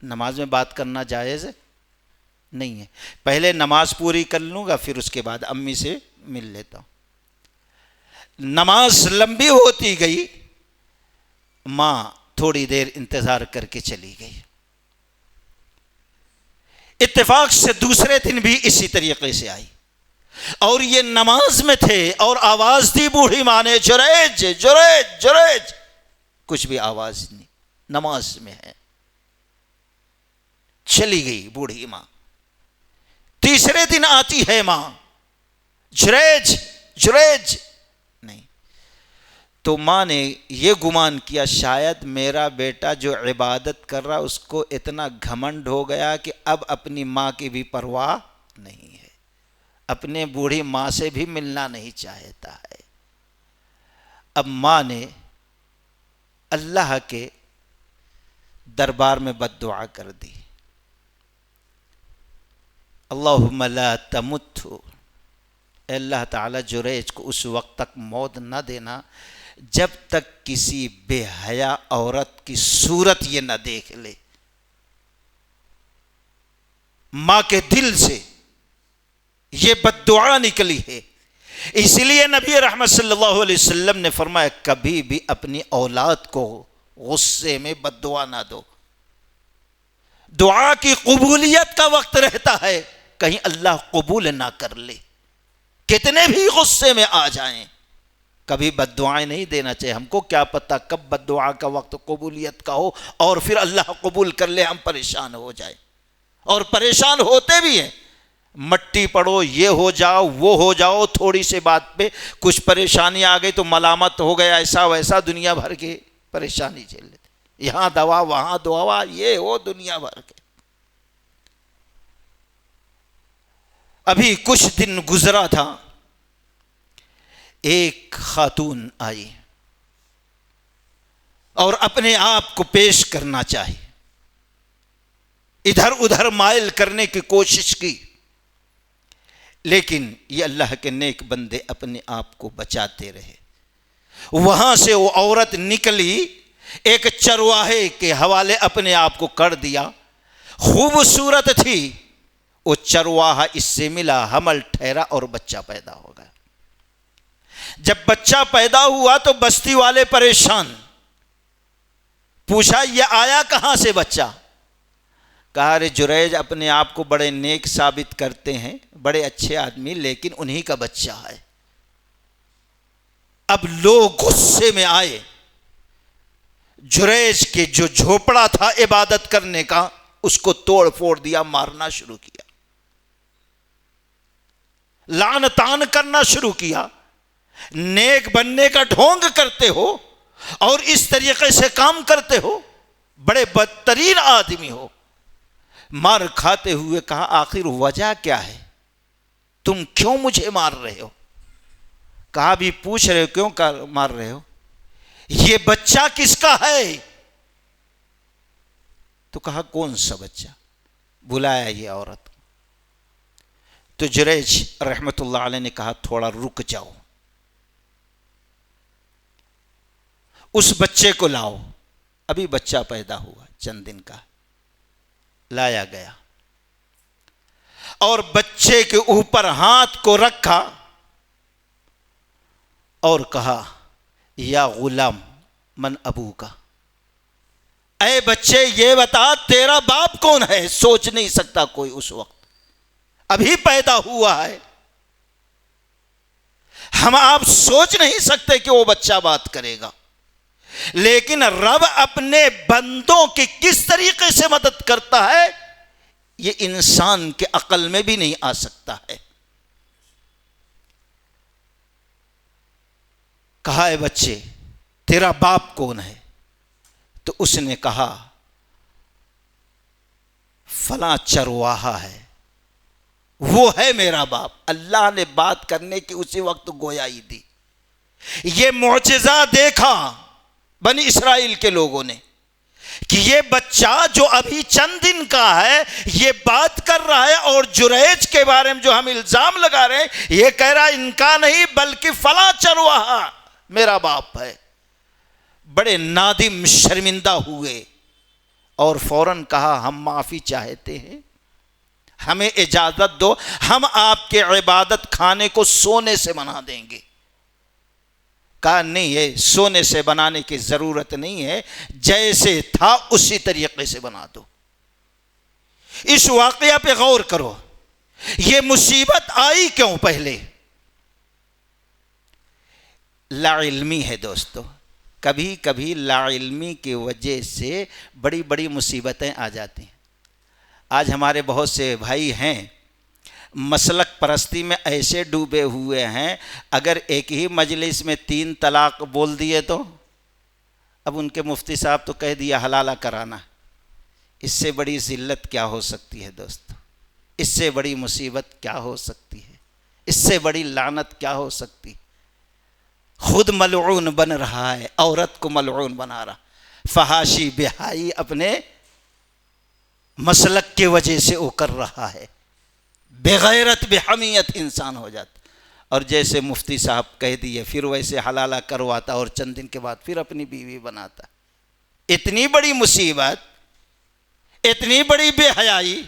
نماز میں بات کرنا جائز نہیں ہے، پہلے نماز پوری کر لوں گا، پھر اس کے بعد امی سے مل لیتا ہوں۔ نماز لمبی ہوتی گئی، ماں تھوڑی دیر انتظار کر کے چلی گئی۔ اتفاق سے دوسرے دن بھی اسی طریقے سے آئی، اور یہ نماز میں تھے، اور آواز دی بوڑھی ماں نے، جریج جریج جریج، کچھ بھی آواز نہیں، نماز میں ہے۔ چلی گئی بوڑھی ماں۔ تیسرے دن آتی ہے ماں، جریج جریج، نہیں۔ تو ماں نے یہ گمان کیا شاید میرا بیٹا جو عبادت کر رہا اس کو اتنا گھمنڈ ہو گیا کہ اب اپنی ماں کی بھی پرواہ نہیں ہے، اپنے بوڑھی ماں سے بھی ملنا نہیں چاہتا ہے۔ اب ماں نے اللہ کے دربار میں بد دعا کر دی، اللہم لا تمت، اے اللہ تعالیٰ جریج کو اس وقت تک موت نہ دینا جب تک کسی بے حیا عورت کی صورت یہ نہ دیکھ لے۔ ماں کے دل سے یہ بد دعا نکلی ہے، اس لیے نبی رحمت صلی اللہ علیہ وسلم نے فرمایا کبھی بھی اپنی اولاد کو غصے میں بد دعا نہ دو۔ دعا کی قبولیت کا وقت رہتا ہے، کہیں اللہ قبول نہ کر لے، کتنے بھی غصے میں آ جائیں، کبھی بد دعائیں نہیں دینا چاہیے۔ ہم کو کیا پتہ کب بد دعا کا وقت قبولیت کا ہو اور پھر اللہ قبول کر لے، ہم پریشان ہو جائیں، اور پریشان ہوتے بھی ہیں۔ مٹی پڑو، یہ ہو جاؤ، وہ ہو جاؤ، تھوڑی سی بات پہ کچھ پریشانی آ گئی تو ملامت ہو گیا، ایسا ویسا، دنیا بھر کے پریشانی جھیل لیتے، یہاں دوا وہاں دوا، یہ ہو دنیا بھر کے۔ ابھی کچھ دن گزرا تھا، ایک خاتون آئی اور اپنے آپ کو پیش کرنا چاہی، ادھر ادھر مائل کرنے کی کوشش کی، لیکن یہ اللہ کے نیک بندے اپنے آپ کو بچاتے رہے۔ وہاں سے وہ عورت نکلی، ایک چرواہے کے حوالے اپنے آپ کو کر دیا، خوبصورت تھی، وہ چرواہا اس سے ملا، حمل ٹھہرا اور بچہ پیدا ہو گیا۔ جب بچہ پیدا ہوا تو بستی والے پریشان، پوچھا یہ آیا کہاں سے بچہ؟ کہا ارے جریج اپنے آپ کو بڑے نیک ثابت کرتے ہیں، بڑے اچھے آدمی، لیکن انہی کا بچہ ہے۔ اب لوگ غصے میں آئے، جریج کے جو جھوپڑا تھا عبادت کرنے کا اس کو توڑ پھوڑ دیا، مارنا شروع کیا، لعن طعن کرنا شروع کیا۔ نیک بننے کا ڈھونگ کرتے ہو اور اس طریقے سے کام کرتے ہو، بڑے بدترین آدمی ہو۔ مار کھاتے ہوئے کہا آخر وجہ کیا ہے، تم کیوں مجھے مار رہے ہو؟ کہا بھی پوچھ رہے ہو کیوں مار رہے ہو، یہ بچہ کس کا ہے؟ تو کہا کون سا بچہ؟ بلایا یہ عورت۔ تو جریج رحمت اللہ علیہ نے کہا تھوڑا رک جاؤ، اس بچے کو لاؤ۔ ابھی بچہ پیدا ہوا چند دن کا، لایا گیا اور بچے کے اوپر ہاتھ کو رکھا اور کہا یا غلام من ابو کا، اے بچے یہ بتا تیرا باپ کون ہے؟ سوچ نہیں سکتا کوئی اس وقت، ابھی پیدا ہوا ہے، ہم آپ سوچ نہیں سکتے کہ وہ بچہ بات کرے گا، لیکن رب اپنے بندوں کی کس طریقے سے مدد کرتا ہے یہ انسان کے عقل میں بھی نہیں آ سکتا ہے۔ کہا اے بچے تیرا باپ کون ہے؟ تو اس نے کہا فلاں چرواہا ہے، وہ ہے میرا باپ۔ اللہ نے بات کرنے کی اسی وقت گویائی دی۔ یہ معجزہ دیکھا بنی اسرائیل کے لوگوں نے کہ یہ بچہ جو ابھی چند دن کا ہے یہ بات کر رہا ہے، اور جریج کے بارے میں جو ہم الزام لگا رہے ہیں یہ کہہ رہا ہے ان کا نہیں بلکہ فلاں چرواہا میرا باپ ہے۔ بڑے نادم شرمندہ ہوئے اور فوراً کہا ہم معافی چاہتے ہیں، ہمیں اجازت دو، ہم آپ کے عبادت خانے کو سونے سے بنا دیں گے۔ کہا نہیں، یہ سونے سے بنانے کی ضرورت نہیں ہے، جیسے تھا اسی طریقے سے بنا دو۔ اس واقعہ پہ غور کرو، یہ مصیبت آئی کیوں؟ پہلے لا علمی ہے دوستو، کبھی کبھی لا علمی کی وجہ سے بڑی بڑی مصیبتیں آ جاتی ہیں۔ آج ہمارے بہت سے بھائی ہیں مسلک پرستی میں ایسے ڈوبے ہوئے ہیں، اگر ایک ہی مجلس میں 3 طلاق بول دیے تو اب ان کے مفتی صاحب تو کہہ دیا حلالہ کرانا۔ اس سے بڑی ذلت کیا ہو سکتی ہے دوستو؟ اس سے بڑی مصیبت کیا ہو سکتی ہے؟ اس سے بڑی لعنت کیا ہو سکتی ہے؟ خود ملعون بن رہا ہے، عورت کو ملعون بنا رہا، فحاشی بہائی اپنے مسلک کی وجہ سے وہ کر رہا ہے، بغیرت بحمیت انسان ہو جاتا، اور جیسے مفتی صاحب کہہ دیے پھر ویسے حلالہ کرواتا اور چند دن کے بعد پھر اپنی بیوی بناتا۔ اتنی بڑی مصیبت، اتنی بڑی بے حیائی،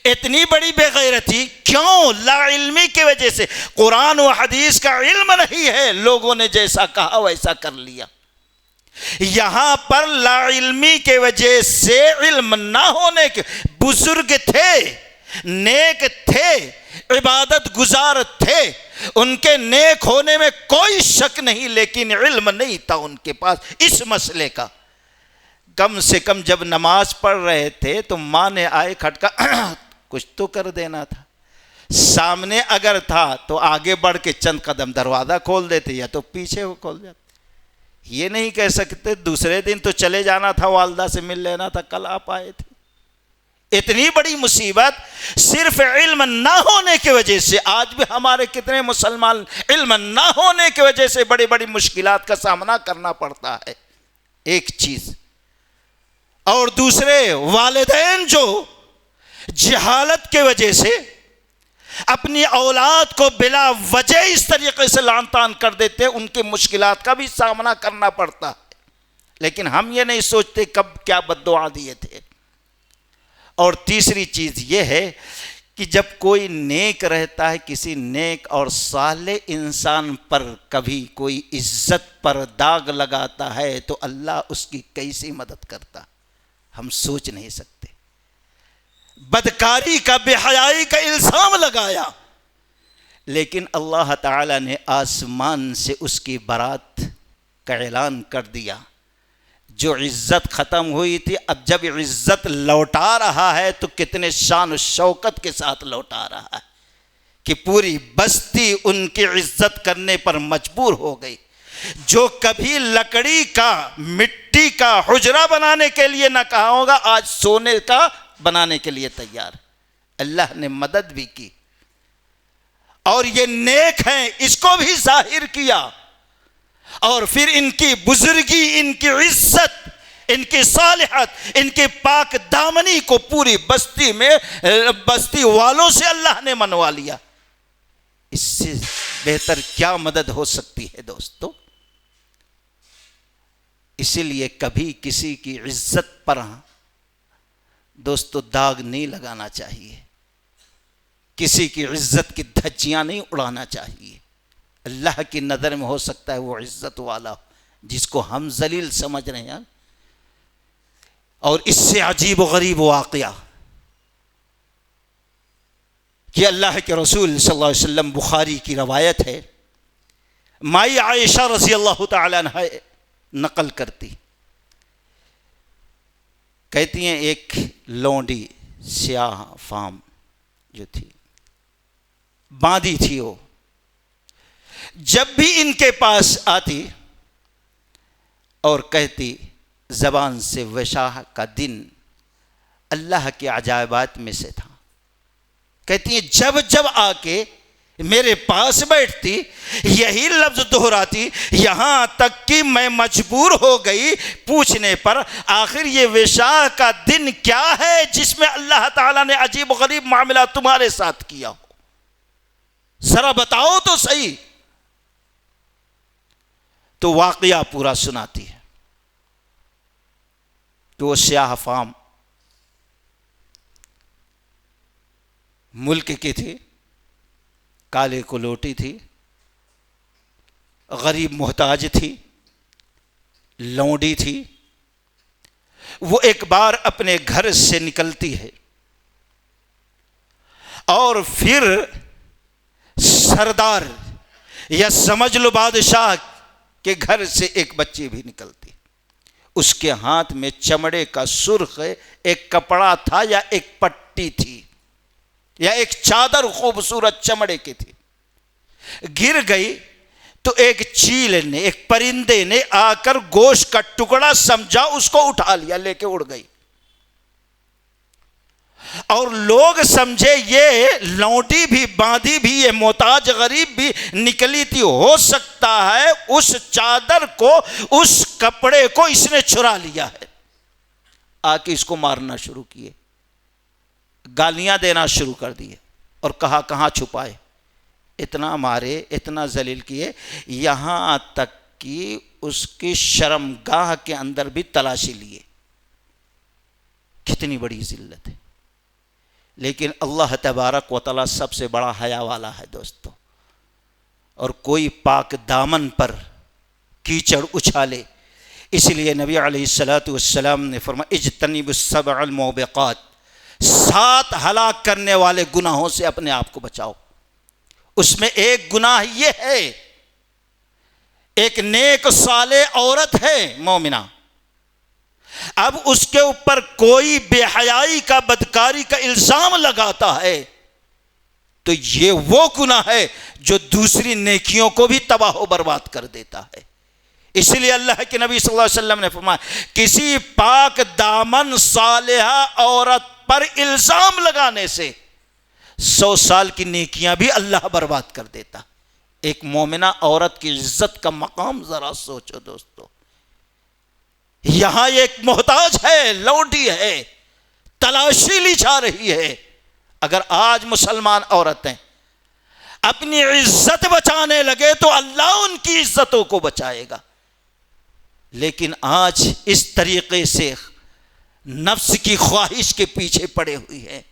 اتنی بڑی بے غیرتی کیوں؟ لا علمی کی وجہ سے۔ قرآن و حدیث کا علم نہیں ہے، لوگوں نے جیسا کہا ویسا کر لیا۔ یہاں پر لا علمی کی وجہ سے، علم نہ ہونے کے، بزرگ تھے، نیک تھے، عبادت گزار تھے، ان کے نیک ہونے میں کوئی شک نہیں، لیکن علم نہیں تھا ان کے پاس اس مسئلے کا۔ کم سے کم جب نماز پڑھ رہے تھے تو ماں نے آئے کھٹکا کچھ تو کر دینا تھا، سامنے اگر تھا تو آگے بڑھ کے چند قدم دروازہ کھول دیتے یا تو پیچھے وہ کھول جاتے۔ یہ نہیں کہہ سکتے دوسرے دن تو چلے جانا تھا، والدہ سے مل لینا تھا، کل آپ آئے تھے۔ اتنی بڑی مصیبت صرف علم نہ ہونے کی وجہ سے۔ آج بھی ہمارے کتنے مسلمان علم نہ ہونے کی وجہ سے بڑی بڑی مشکلات کا سامنا کرنا پڑتا ہے، ایک چیز۔ اور دوسرے والدین جو جہالت کی وجہ سے اپنی اولاد کو بلا وجہ اس طریقے سے لعن طعن کر دیتے، ان کی مشکلات کا بھی سامنا کرنا پڑتا ہے، لیکن ہم یہ نہیں سوچتے کب کیا بد دعا دیے تھے۔ اور تیسری چیز یہ ہے کہ جب کوئی نیک رہتا ہے، کسی نیک اور صالح انسان پر کبھی کوئی عزت پر داغ لگاتا ہے تو اللہ اس کی کیسی مدد کرتا ہم سوچ نہیں سکتے۔ بدکاری کا، بے حیائی کا الزام لگایا، لیکن اللہ تعالی نے آسمان سے اس کی برات کا اعلان کر دیا۔ جو عزت ختم ہوئی تھی، اب جب عزت لوٹا رہا ہے تو کتنے شان و شوکت کے ساتھ لوٹا رہا ہے کہ پوری بستی ان کی عزت کرنے پر مجبور ہو گئی۔ جو کبھی لکڑی کا، مٹی کا حجرہ بنانے کے لیے نہ کہا ہوگا، آج سونے کا بنانے کے لیے تیار۔ اللہ نے مدد بھی کی، اور یہ نیک ہیں، اس کو بھی ظاہر کیا، اور پھر ان کی بزرگی، ان کی عزت، ان کی صالحت، ان کی پاک دامنی کو پوری بستی میں، بستی والوں سے اللہ نے منوا لیا۔ اس سے بہتر کیا مدد ہو سکتی ہے دوستو؟ اسی لیے کبھی کسی کی عزت پر دوستو داغ نہیں لگانا چاہیے، کسی کی عزت کی دھجیاں نہیں اڑانا چاہیے۔ اللہ کی نظر میں ہو سکتا ہے وہ عزت والا جس کو ہم ذلیل سمجھ رہے ہیں۔ اور اس سے عجیب و غریب واقعہ کہ اللہ کے رسول صلی اللہ علیہ وسلم، بخاری کی روایت ہے، مائی عائشہ رضی اللہ تعالی عنہ نقل کرتی، کہتی ہیں ایک لونڈی سیاہ فام جو تھی، باندھی تھی، وہ جب بھی ان کے پاس آتی اور کہتی، زبان سے وشاہ کا دن اللہ کے عجائبات میں سے تھا، کہتی ہیں جب جب آ کے میرے پاس بیٹھتی یہی لفظ دہراتی، یہاں تک کہ میں مجبور ہو گئی پوچھنے پر، آخر یہ وشاہ کا دن کیا ہے جس میں اللہ تعالیٰ نے عجیب و غریب معاملہ تمہارے ساتھ کیا ہو، ذرا بتاؤ تو صحیح۔ تو واقعہ پورا سناتی ہے تو وہ سیاہ فام ملک کی تھی، کالے کلوٹی تھی، غریب محتاج تھی، لونڈی تھی۔ وہ ایک بار اپنے گھر سے نکلتی ہے اور پھر سردار یا سمجھ لو بادشاہ کے گھر سے ایک بچی بھی نکلتی، اس کے ہاتھ میں چمڑے کا سرخ ایک کپڑا تھا یا ایک پٹی تھی یا ایک چادر خوبصورت چمڑے کی تھی۔ گر گئی تو ایک چیل نے، ایک پرندے نے آ کر گوشت کا ٹکڑا سمجھا، اس کو اٹھا لیا، لے کے اڑ گئی، اور لوگ سمجھے یہ لونڈی بھی، باندھی بھی، یہ محتاج غریب بھی نکلی تھی، ہو سکتا ہے اس چادر کو، اس کپڑے کو اس نے چرا لیا ہے۔ آ کے اس کو مارنا شروع کیے، گالیاں دینا شروع کر دیے، اور کہا کہاں چھپائے، اتنا مارے، اتنا ذلیل کیے، یہاں تک کہ اس کی شرمگاہ کے اندر بھی تلاشی لیے۔ کتنی بڑی ذلت ہے، لیکن اللہ تبارک و تعالی سب سے بڑا حیا والا ہے دوستو، اور کوئی پاک دامن پر کیچڑ اچھالے، اس لیے نبی علیہ السلام نے فرمایا اجتنبوا السبع الموبقات، 7 ہلاک کرنے والے گناہوں سے اپنے آپ کو بچاؤ۔ اس میں ایک گناہ یہ ہے، ایک نیک صالح عورت ہے مومنہ، اب اس کے اوپر کوئی بے حیائی کا، بدکاری کا الزام لگاتا ہے تو یہ وہ گناہ ہے جو دوسری نیکیوں کو بھی تباہ و برباد کر دیتا ہے۔ اس لیے اللہ کے نبی صلی اللہ علیہ وسلم نے فرمایا کسی پاک دامن صالحہ عورت پر الزام لگانے سے 100 سال کی نیکیاں بھی اللہ برباد کر دیتا۔ ایک مومنہ عورت کی عزت کا مقام ذرا سوچو دوستو، یہاں ایک محتاج ہے، لونڈی ہے، تلاشی لی جا رہی ہے۔ اگر آج مسلمان عورتیں اپنی عزت بچانے لگے تو اللہ ان کی عزتوں کو بچائے گا، لیکن آج اس طریقے سے نفس کی خواہش کے پیچھے پڑے ہوئی ہے.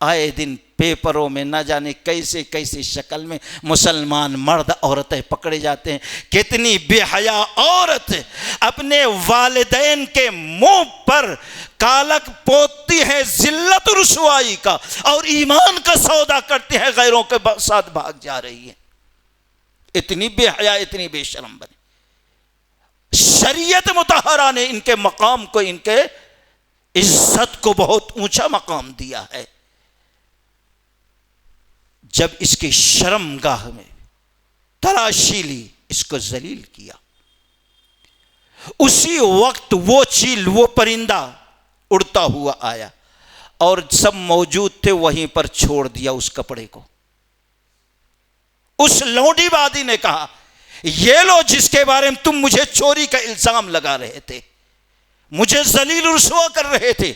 آئے دن پیپروں میں نہ جانے کیسے کیسے شکل میں مسلمان مرد عورتیں پکڑے جاتے ہیں. کتنی بے حیا عورت اپنے والدین کے منہ پر کالک پوتتی ہے ذلت و رسوائی کا اور ایمان کا سودا کرتی ہے، غیروں کے ساتھ بھاگ جا رہی ہے. اتنی بے حیا، اتنی بے شرم بنے. شریعت مطہرہ نے ان کے مقام کو، ان کے عزت کو بہت اونچا مقام دیا ہے. جب اس کی شرم گاہ میں تراشی لی، اس کو ذلیل کیا، اسی وقت وہ چیل، وہ پرندہ اڑتا ہوا آیا اور سب موجود تھے وہیں پر چھوڑ دیا اس کپڑے کو. اس لونڈی وادی نے کہا یہ لو جس کے بارے میں تم مجھے چوری کا الزام لگا رہے تھے، مجھے ذلیل و رسوا کر رہے تھے،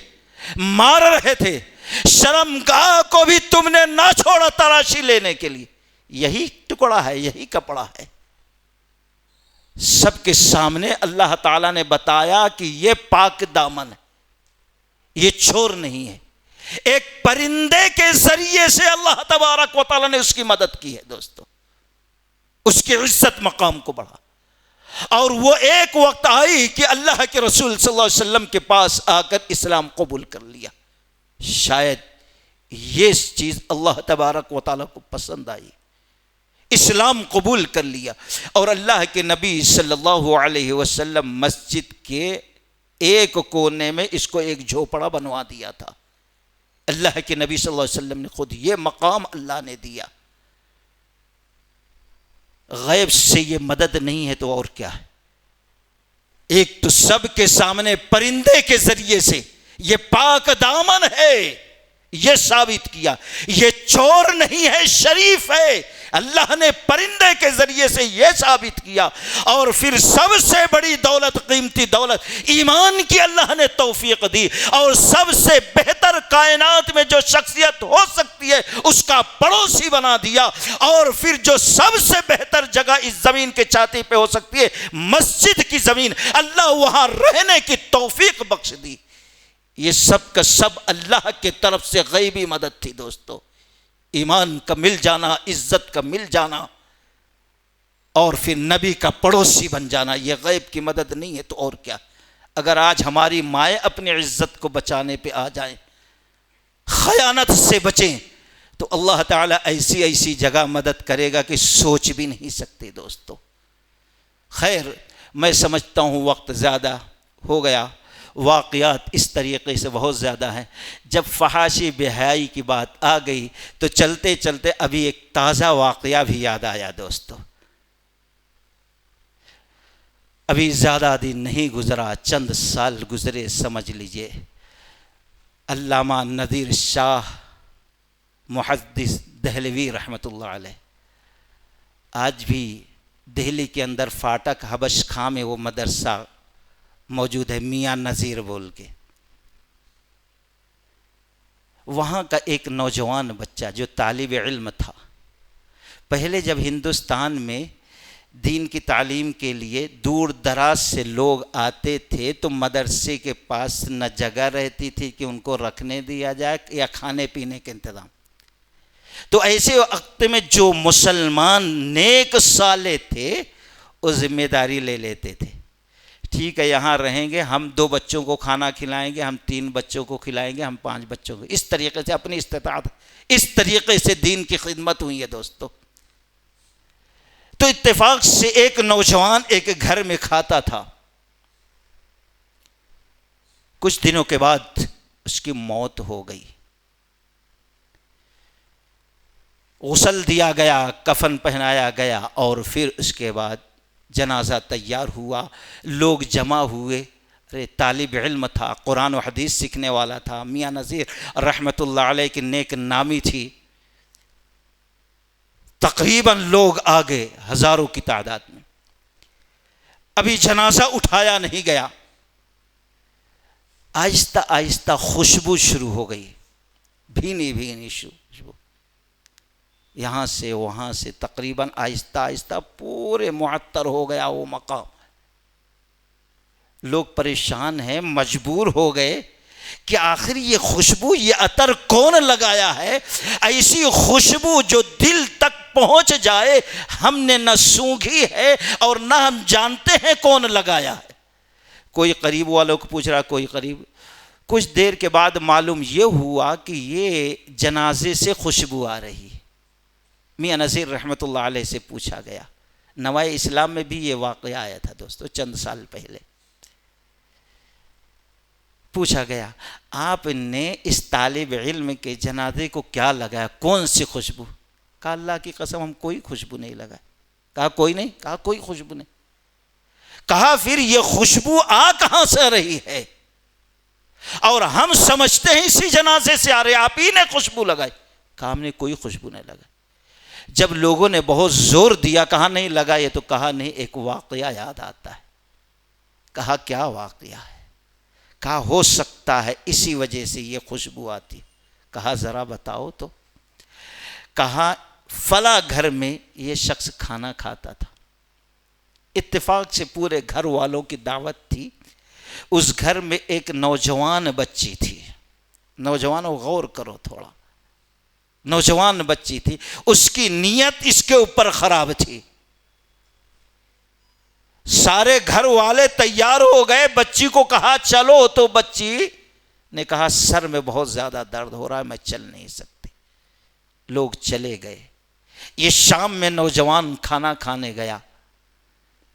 مار رہے تھے، شرمگاہ کو بھی تم نے نہ چھوڑا تراشی لینے کے لیے. یہی ٹکڑا ہے، یہی کپڑا ہے. سب کے سامنے اللہ تعالیٰ نے بتایا کہ یہ پاک دامن ہے، یہ چور نہیں ہے. ایک پرندے کے ذریعے سے اللہ تبارک و تعالیٰ نے اس کی مدد کی ہے دوستو، اس کی عزت مقام کو بڑھا. اور وہ ایک وقت آئی کہ اللہ کے رسول صلی اللہ علیہ وسلم کے پاس آ کر اسلام قبول کر لیا. شاید یہ چیز اللہ تبارک و تعالیٰ کو پسند آئی، اسلام قبول کر لیا. اور اللہ کے نبی صلی اللہ علیہ وسلم مسجد کے ایک کونے میں اس کو ایک جھوپڑا بنوا دیا تھا. اللہ کے نبی صلی اللہ علیہ وسلم نے خود، یہ مقام اللہ نے دیا. غیب سے یہ مدد نہیں ہے تو اور کیا ہے؟ ایک تو سب کے سامنے پرندے کے ذریعے سے یہ پاک دامن ہے، یہ ثابت کیا. یہ چور نہیں ہے، شریف ہے. اللہ نے پرندے کے ذریعے سے یہ ثابت کیا. اور پھر سب سے بڑی دولت، قیمتی دولت ایمان کی اللہ نے توفیق دی. اور سب سے بہتر کائنات میں جو شخصیت ہو سکتی ہے اس کا پڑوسی بنا دیا. اور پھر جو سب سے بہتر جگہ اس زمین کے چھاتی پہ ہو سکتی ہے، مسجد کی زمین، اللہ وہاں رہنے کی توفیق بخش دی. یہ سب کا سب اللہ کے طرف سے غیبی مدد تھی دوستو. ایمان کا مل جانا، عزت کا مل جانا، اور پھر نبی کا پڑوسی بن جانا، یہ غیب کی مدد نہیں ہے تو اور کیا. اگر آج ہماری مائیں اپنی عزت کو بچانے پہ آ جائیں، خیانت سے بچیں، تو اللہ تعالیٰ ایسی ایسی جگہ مدد کرے گا کہ سوچ بھی نہیں سکتے دوستو. خیر، میں سمجھتا ہوں وقت زیادہ ہو گیا. واقعات اس طریقے سے بہت زیادہ ہیں. جب فحاشی بے حیائی کی بات آ گئی تو چلتے چلتے ابھی ایک تازہ واقعہ بھی یاد آیا دوستو. ابھی زیادہ دن نہیں گزرا، چند سال گزرے سمجھ لیجئے. علامہ نذیر شاہ محدث دہلوی رحمۃ اللہ علیہ، آج بھی دہلی کے اندر فاٹک حبش خاں میں وہ مدرسہ موجود ہے، میاں نذیر بول کے. وہاں کا ایک نوجوان بچہ جو طالب علم تھا، پہلے جب ہندوستان میں دین کی تعلیم کے لیے دور دراز سے لوگ آتے تھے تو مدرسے کے پاس نہ جگہ رہتی تھی کہ ان کو رکھنے دیا جائے یا کھانے پینے کے انتظام. تو ایسے وقت میں جو مسلمان نیک صالح تھے وہ ذمہ داری لے لیتے تھے. ٹھیک ہے، یہاں رہیں گے، ہم 2 بچوں کو کھانا کھلائیں گے، ہم 3 بچوں کو کھلائیں گے، ہم 5 بچوں کو. اس طریقے سے اپنی استطاعت، اس طریقے سے دین کی خدمت ہوئی ہے دوستو. تو اتفاق سے ایک نوجوان ایک گھر میں کھاتا تھا. کچھ دنوں کے بعد اس کی موت ہو گئی. غسل دیا گیا، کفن پہنایا گیا، اور پھر اس کے بعد جنازہ تیار ہوا، لوگ جمع ہوئے. ارے طالب علم تھا، قرآن و حدیث سیکھنے والا تھا، میاں نذیر رحمۃ اللہ علیہ کی نیک نامی تھی. تقریباً لوگ آ گئے ہزاروں کی تعداد میں. ابھی جنازہ اٹھایا نہیں گیا، آہستہ آہستہ خوشبو شروع ہو گئی، بھینی بھینی خوشبو، یہاں سے وہاں سے، تقریباً آہستہ آہستہ پورے معطر ہو گیا وہ مقام. لوگ پریشان ہیں، مجبور ہو گئے کہ آخر یہ خوشبو، یہ عطر کون لگایا ہے؟ ایسی خوشبو جو دل تک پہنچ جائے، ہم نے نہ سونگھی ہے اور نہ ہم جانتے ہیں کون لگایا ہے۔ کوئی قریب والوں کو پوچھ رہا، کوئی قریب۔ کچھ دیر کے بعد معلوم یہ ہوا کہ یہ جنازے سے خوشبو آ رہی ہے۔ میاں نذیر رحمۃ اللہ علیہ سے پوچھا گیا، نوائے اسلام میں بھی یہ واقعہ آیا تھا دوستو چند سال پہلے۔ پوچھا گیا آپ نے اس طالب علم کے جنازے کو کیا لگایا، کون سی خوشبو؟ کہا اللہ کی قسم ہم کوئی خوشبو نہیں لگائے۔ کہا کوئی نہیں؟ کہا کوئی خوشبو نہیں۔ کہا پھر یہ خوشبو آ کہاں سے رہی ہے؟ اور ہم سمجھتے ہیں اسی جنازے سے آ رہے، آپ ہی نے خوشبو لگائی۔ کہا ہم نے کوئی خوشبو نہیں لگائی۔ جب لوگوں نے بہت زور دیا کہا نہیں لگائے، تو کہا نہیں، ایک واقعہ یاد آتا ہے۔ کہا کیا واقعہ ہے؟ کہا ہو سکتا ہے اسی وجہ سے یہ خوشبو آتی۔ کہا ذرا بتاؤ تو۔ کہا فلاں گھر میں یہ شخص کھانا کھاتا تھا، اتفاق سے پورے گھر والوں کی دعوت تھی۔ اس گھر میں ایک نوجوان بچی تھی، نوجوانوں غور کرو تھوڑا، نوجوان بچی تھی، اس کی نیت اس کے اوپر خراب تھی۔ سارے گھر والے تیار ہو گئے، بچی کو کہا چلو، تو بچی نے کہا سر میں بہت زیادہ درد ہو رہا ہے، میں چل نہیں سکتی۔ لوگ چلے گئے۔ یہ شام میں نوجوان کھانا کھانے گیا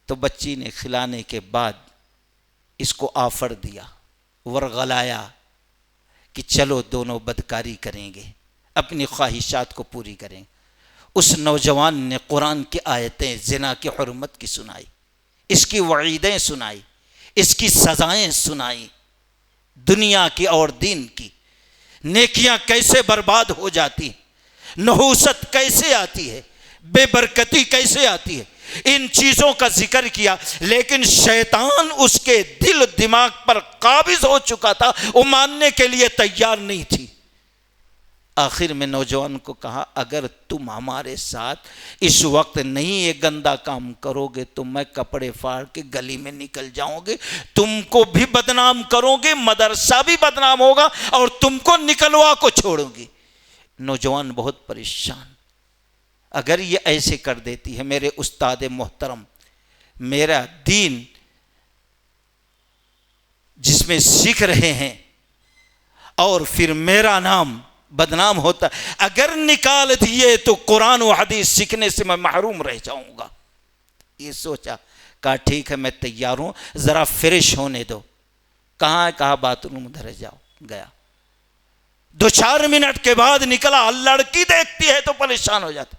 تو بچی نے کھلانے کے بعد اس کو آفر دیا، ورغلایا کہ چلو دونوں بدکاری کریں گے، اپنی خواہشات کو پوری کریں۔ اس نوجوان نے قرآن کی آیتیں زنا کی حرمت کی سنائی، اس کی وعیدیں سنائی، اس کی سزائیں سنائی، دنیا کی اور دین کی، نیکیاں کیسے برباد ہو جاتی ہیں، نحوست کیسے آتی ہے، بے برکتی کیسے آتی ہے، ان چیزوں کا ذکر کیا۔ لیکن شیطان اس کے دل دماغ پر قابض ہو چکا تھا، وہ ماننے کے لیے تیار نہیں تھی۔ آخر میں نوجوان کو کہا اگر تم ہمارے ساتھ اس وقت نہیں یہ گندا کام کرو گے تو میں کپڑے پھاڑ کے گلی میں نکل جاؤں گے، تم کو بھی بدنام کرو گے، مدرسہ بھی بدنام ہوگا اور تم کو نکلوا کو چھوڑوں گی۔ نوجوان بہت پریشان، اگر یہ ایسے کر دیتی ہے، میرے استاد محترم، میرا دین جس میں سیکھ رہے ہیں اور پھر میرا نام بدنام ہوتا، اگر نکال دیے تو قرآن و حدیث سیکھنے سے میں محروم رہ جاؤں گا۔ یہ سوچا، کہا ٹھیک ہے میں تیار ہوں، ذرا فریش ہونے دو۔ کہاں ہے؟ کہا باتھ روم ادھر جاؤ۔ گیا، 2-4 منٹ کے بعد نکلا، لڑکی دیکھتی ہے تو پریشان ہو جاتی،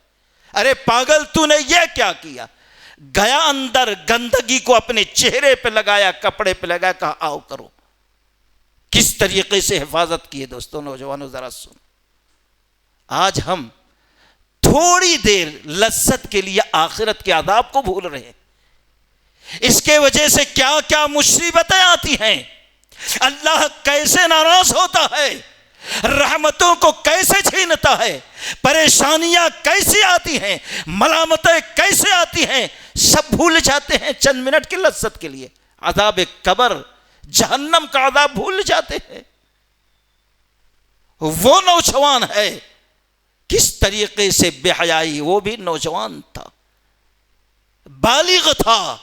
ارے پاگل تو نے یہ کیا کیا؟ گیا اندر، گندگی کو اپنے چہرے پہ لگایا، کپڑے پہ لگایا، کہا آؤ کرو۔ کس طریقے سے حفاظت کی ہے دوستوں، نوجوانوں ذرا سن۔ آج ہم تھوڑی دیر لذت کے لیے آخرت کے عذاب کو بھول رہے ہیں، اس کے وجہ سے کیا کیا مصیبتیں آتی ہیں، اللہ کیسے ناراض ہوتا ہے، رحمتوں کو کیسے چھینتا ہے، پریشانیاں کیسے آتی ہیں، ملامتیں کیسے آتی ہیں، سب بھول جاتے ہیں چند منٹ کی لذت کے لیے۔ عذاب قبر، جہنم کا عذاب بھول جاتے ہیں۔ وہ نوجوان ہے، کس طریقے سے بے حیائی، وہ بھی نوجوان تھا، بالغ تھا،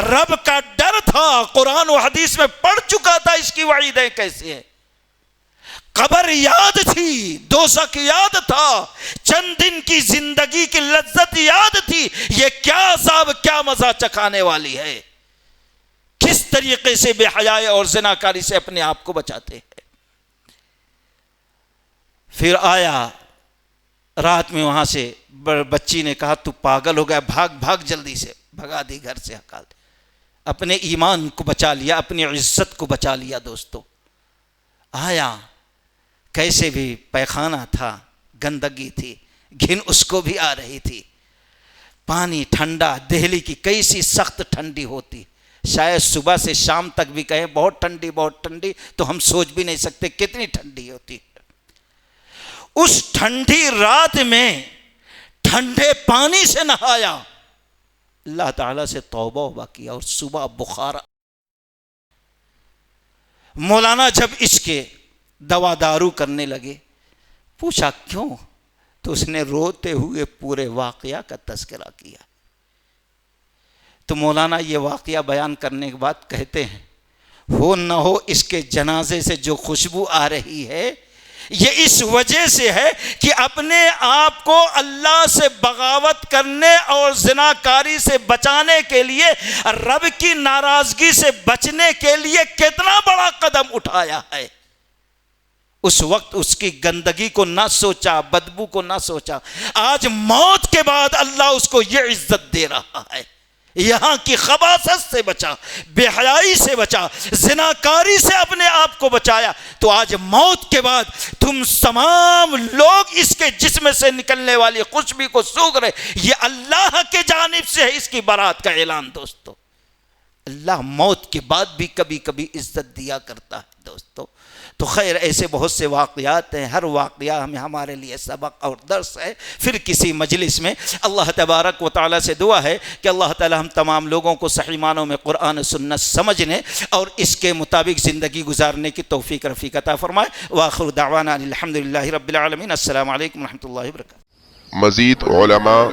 رب کا ڈر تھا، قرآن و حدیث میں پڑھ چکا تھا اس کی وعیدیں کیسے ہیں۔ قبر یاد تھی، دوزخ یاد تھا، چند دن کی زندگی کی لذت یاد تھی، یہ کیا عذاب، کیا مزہ چکھانے والی ہے۔ کس طریقے سے بے حیائی اور زناکاری سے اپنے آپ کو بچاتے ہیں۔ پھر آیا رات میں، وہاں سے بچی نے کہا تو پاگل ہو گیا، بھاگ بھاگ، جلدی سے بھگا دی گھر سے، ہکال دی۔ اپنے ایمان کو بچا لیا، اپنی عزت کو بچا لیا دوستو۔ آیا، کیسے بھی پیخانہ تھا، گندگی تھی، گھن اس کو بھی آ رہی تھی، پانی ٹھنڈا، دہلی کی کیسی سخت ٹھنڈی ہوتی، شاید صبح سے شام تک بھی کہیں بہت ٹھنڈی بہت ٹھنڈی، تو ہم سوچ بھی نہیں سکتے کتنی ٹھنڈی ہوتی۔ اس ٹھنڈی رات میں ٹھنڈے پانی سے نہایا، اللہ تعالیٰ سے توبہ کیا، اور صبح بخار، مولانا جب اس کے دوا دارو کرنے لگے، پوچھا کیوں؟ تو اس نے روتے ہوئے پورے واقعہ کا تذکرہ کیا۔ تو مولانا یہ واقعہ بیان کرنے کے بعد کہتے ہیں، ہو نہ ہو اس کے جنازے سے جو خوشبو آ رہی ہے یہ اس وجہ سے ہے کہ اپنے آپ کو اللہ سے بغاوت کرنے اور زناکاری سے بچانے کے لیے، رب کی ناراضگی سے بچنے کے لیے کتنا بڑا قدم اٹھایا ہے۔ اس وقت اس کی گندگی کو نہ سوچا، بدبو کو نہ سوچا۔ آج موت کے بعد اللہ اس کو یہ عزت دے رہا ہے، یہاں کی خباثت سے بچا، بے حیائی سے بچا، زناکاری سے اپنے آپ کو بچایا، تو آج موت کے بعد تم تمام لوگ اس کے جسم سے نکلنے والی خوشبو کو سونگھ رہے، یہ اللہ کے جانب سے ہے اس کی برات کا اعلان۔ دوستو، اللہ موت کے بعد بھی کبھی کبھی عزت دیا کرتا ہے دوستو۔ تو خیر ایسے بہت سے واقعات ہیں، ہر واقعہ ہمارے لیے سبق اور درس ہے۔ پھر کسی مجلس میں اللہ تبارک و تعالیٰ سے دعا ہے کہ اللہ تعالیٰ ہم تمام لوگوں کو صحیح معنوں میں قرآن و سنت سمجھنے اور اس کے مطابق زندگی گزارنے کی توفیق رفیق عطا فرمائے۔ وآخر دعوانا الحمدللہ رب العالمین۔ السلام علیکم ورحمۃ اللہ وبرکاتہ۔ مزید علماء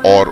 اور